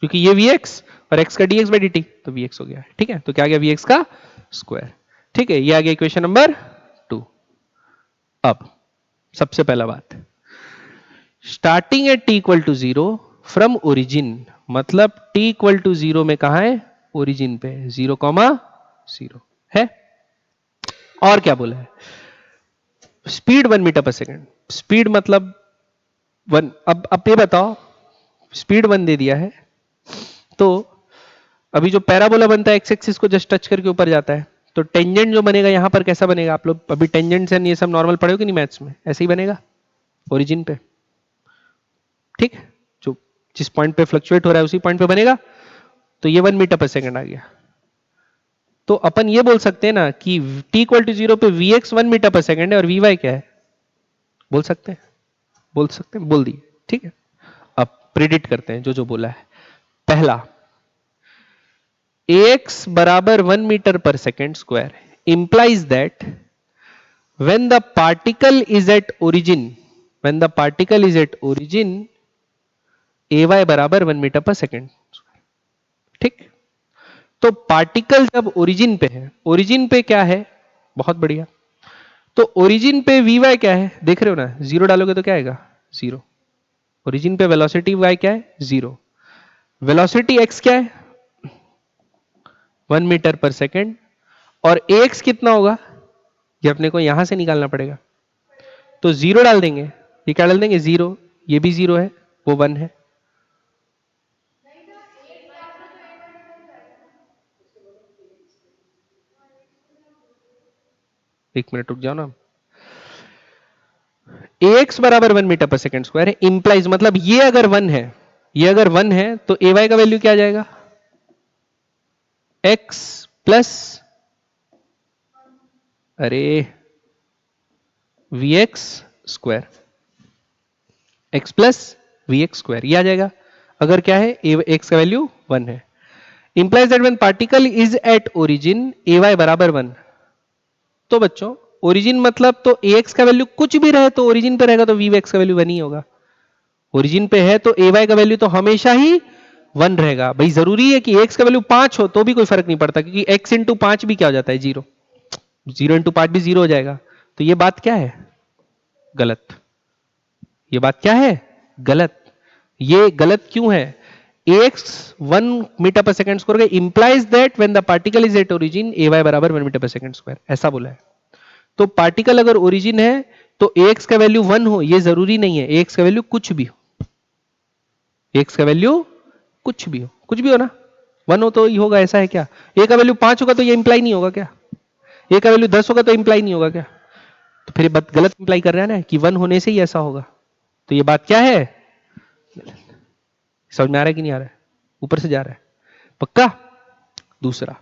क्योंकि ये वी एक्स और एक्स का डीएक्स बाई डी टी, तो वी एक्स हो गया। ठीक है, तो क्या आ गया? वी एक्स का स्क्वायर। ठीक है, ये आ गया इक्वेशन नंबर 2। अब सबसे पहला बात, starting at t equal to 0 from origin, मतलब t इक्वल टू 0 में कहा है? ओरिजिन पे 0,0 है। और क्या बोला है? Speed 1 metre per second. Speed मतलब 1। अब ये बताओ, स्पीड 1 दे दिया है, तो अभी जो पैराबोला बनता है एक्स एक्सिस को जस्ट टच करके ऊपर जाता है, तो टेंजेंट जो बनेगा यहां पर कैसा बनेगा? आप लोग अभी टेंजेंट्स एंड ये सब नॉर्मल पढ़े हो कि नहीं मैथ्स में? ऐसे ही बनेगा ओरिजिन पे। ठीक, जो जिस पॉइंट पे फ्लक्चुएट हो रहा है उसी पॉइंट पे बनेगा। तो ये 1 मीटर पर सेकेंड आ गया। तो अपन ये बोल सकते हैं ना कि t इक्वल टू 0 पे vx 1 मीटर पर सेकेंड है और vy क्या है? बोल सकते हैं, बोल सकते हैं, बोल दिए। ठीक है, अब प्रिडिक्ट करते हैं जो जो बोला है। पहला, ax बराबर 1 metre per second square implies that when the particle is at origin, when the particle is at origin, ay बराबर 1 मीटर पर सेकेंड। ठीक, तो पार्टिकल जब ओरिजिन पे है, ओरिजिन पे क्या है? बहुत बढ़िया। तो ओरिजिन पे वी वाई क्या है? देख रहे हो ना, 0 डालोगे तो क्या आएगा? 0। ओरिजिन पे वेलोसिटी y क्या है? 0। वेलोसिटी x क्या है? 1 मीटर पर सेकेंड। और ax कितना होगा? ये अपने को यहां से निकालना पड़ेगा। तो 0 डाल देंगे, ये क्या डाल देंगे? 0। ये भी 0 है, वो 1 है। एक मिनट रुक जाओ ना। ax बराबर 1 मीटर पर सेकेंड स्क्वायर है, इंप्लाइज मतलब ये अगर 1 है, ये अगर 1 है तो ay का वैल्यू क्या आ जाएगा? x प्लस, अरे vx square, x plus vx square, ये आ जाएगा अगर क्या है? x का वैल्यू 1 है। Implies that when particle is at origin ay बराबर 1। तो बच्चों ओरिजिन मतलब तो ax का वैल्यू कुछ भी रहे तो ओरिजिन पे रहेगा तो vx का वैल्यू 1 ही होगा। ओरिजिन पे है तो ay का वैल्यू तो हमेशा ही 1 रहेगा। भाई जरूरी है कि x का वैल्यू 5 हो तो भी कोई फर्क नहीं पड़ता, क्योंकि x इंटू 5 भी क्या हो जाता है? 0। 0 इंटू 5 भी 0 हो जाएगा। तो ये बात क्या है? गलत। ये बात क्या है? गलत। ये गलत क्यों है? ax 1 मीटर पर second square implies that when the particle is at origin ay बराबर 1 मीटर पर सेकंड स्क्वायर, ऐसा बोला है। तो पार्टिकल अगर ओरिजिन है तो ax का वैल्यू 1 हो, ये जरूरी नहीं है, ax का वैल्यू कुछ भी हो। एक्स का वैल्यू कुछ भी हो ना, 1 हो तो ही होगा, ऐसा है क्या? ए का वैल्यू 5 होगा तो ये इंप्लाई नहीं होगा क्या? ए का वैल्यू 10 होगा तो इंप्लाई नहीं होगा क्या? तो फिर ये बात गलत इंप्लाई कर रहा है ना कि 1 होने से ही ऐसा होगा। तो ये बात क्या है? समझ में आ रहा है कि नहीं आ रहा है? ऊपर से जा रहा है पक्का? दूसरा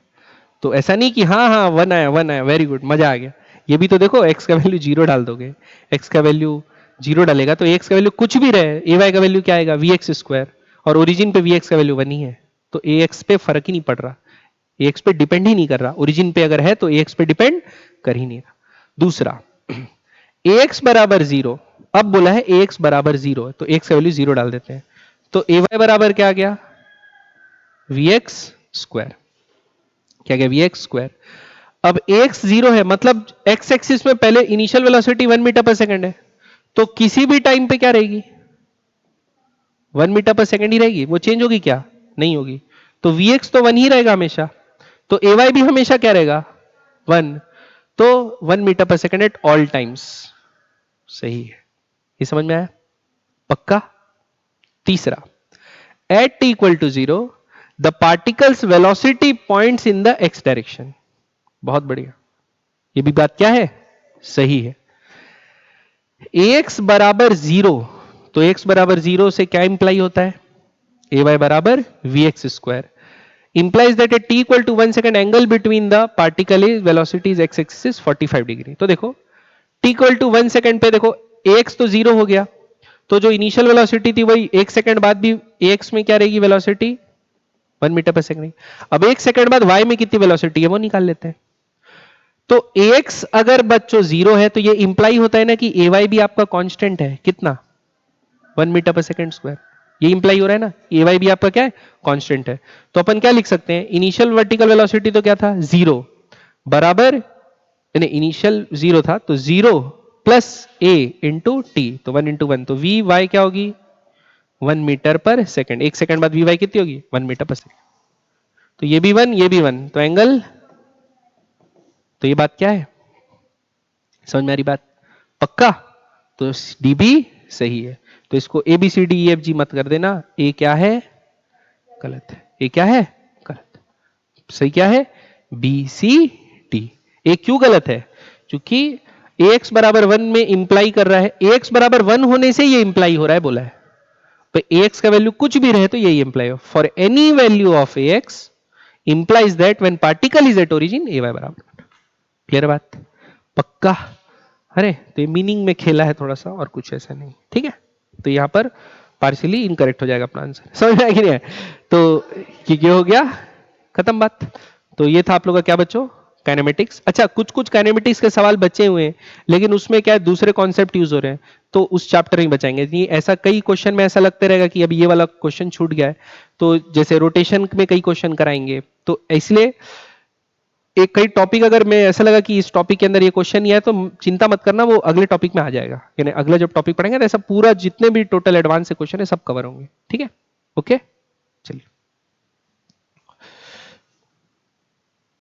तो ऐसा नहीं कि हाँ हाँ 1 आया वेरी गुड मजा आ गया। ये भी तो देखो, एक्स का वैल्यू 0 डाल दोगे, एक्स का वैल्यू 0 डालेगा तो एक्स का वैल्यू कुछ भी रहे, ए वाई का वैल्यू क्या आएगा? वी एक्स स्क्वायर, और ओरिजिन पे वी एक्स का वैल्यू 1 ही है, तो ए एक्स पे फर्क ही नहीं पड़ रहा, ए एक्स पे डिपेंड ही नहीं कर रहा, ओरिजिन पे अगर है तो ए एक्स पे डिपेंड कर ही नहीं रहा। दूसरा ए एक्स बराबर 0, अब बोला है ए एक्स बराबर 0 तो एक्स का वैल्यू 0 डाल देते हैं, तो ए वाई बराबर क्या आ गया? V x square. क्या गया? V x square. अब एक्स 0 है मतलब एक्स एक्सिस में पहले इनिशियल वेलोसिटी 1 मीटर पर सेकंड है, तो किसी भी टाइम पे क्या रहेगी? 1 मीटर पर सेकंड ही रहेगी, वो चेंज होगी क्या? नहीं होगी। तो वी एक्स तो 1 ही रहेगा हमेशा, तो ए वाई भी हमेशा क्या रहेगा? 1। तो 1 मीटर पर सेकंड एट ऑल टाइम्स, सही है। ये समझ में आया? पक्का? तीसरा, at t equal to 0 the particle's velocity points in the x direction. बहुत बढ़िया, ये भी बात क्या है? सही है। एक्स बराबर 0, तो एक्स बराबर 0 से क्या इंप्लाई होता है? ए वाई बराबर v x square implies that at t equal to 1 second angle between the particle is velocity is x axis is 45 degree. तो देखो t equal to 1 सेकंड पे देखो ax तो 0 हो गया, तो जो इनिशियल वेलोसिटी थी वही 1 सेकंड बाद भी ax में क्या रहेगी वेलोसिटी? 1 मीटर पर सेकंड। अब 1 सेकंड बाद y में कितनी वेलोसिटी है वो निकाल लेते हैं। तो ax अगर बच्चों 0 है तो ये इंप्लाई होता है ना कि ay भी आपका कांस्टेंट है, कितना? 1 मीटर पर सेकंड स्क्वायर। ये इंप्लाई हो रहा है ना, ए वाई भी आपका क्या है? कांस्टेंट है। तो अपन क्या लिख सकते हैं? इनिशियल वर्टिकल वेलोसिटी तो क्या था? 0 बराबर, यानी इनिशियल 0 था तो 0 प्लस ए इंटू टी, तो 1 इंटू 1, तो वी वाई क्या होगी? 1 मीटर पर सेकंड। 1 सेकंड बाद वी वाई कितनी होगी? 1 मीटर पर सेकंड। तो ये भी 1 ये भी 1, तो एंगल, तो ये बात क्या है? समझ में आ रही बात? पक्का? तो डी भी सही है। तो इसको A B C D E F G मत कर देना, ए क्या है? गलत है। ए क्या है? गलत। सही क्या है? B C D. ए क्यों गलत है? क्योंकि एक्स बराबर 1 में इंप्लाई कर रहा है, एक्स बराबर 1 होने से ये इंप्लाई हो रहा है बोला है, तो एक्स का वैल्यू कुछ भी रहे तो यही इंप्लाई हो, for any value of x implies that when particle is at origin a y बराबर। क्लियर बात? पक्का? अरे तो ये मीनिंग में खेला है थोड़ा सा, और कुछ ऐसा नहीं, ठीक है? तो यहां पर पार्शियली इनकरेक्ट हो जाएगा अपना आंसर। समझ में आया कि नहीं है? तो ये क्या हो गया? खत्म बात। तो ये था आप लोगों का क्या बच्चों? काइनेमेटिक्स। अच्छा, कुछ कुछ काइनेमेटिक्स के सवाल बचे हुए हैं, लेकिन उसमें क्या है, दूसरे कॉन्सेप्ट यूज हो रहे हैं, तो उस चैप्टर में बचाएंगे। नहीं ऐसा कई क्वेश्चन में ऐसा लगते रहेगा कि अभी ये वाला क्वेश्चन छूट गया है, तो जैसे रोटेशन में कई क्वेश्चन कराएंगे, तो इसलिए एक कई टॉपिक अगर मैं ऐसा लगा कि इस टॉपिक के अंदर ये क्वेश्चन नहीं है तो चिंता मत करना, वो अगले टॉपिक में आ जाएगा, यानी अगला जब टॉपिक पढ़ेंगे तो ऐसा पूरा जितने भी टोटल एडवांस से क्वेश्चन है सब कवर होंगे, ठीक है? ओके।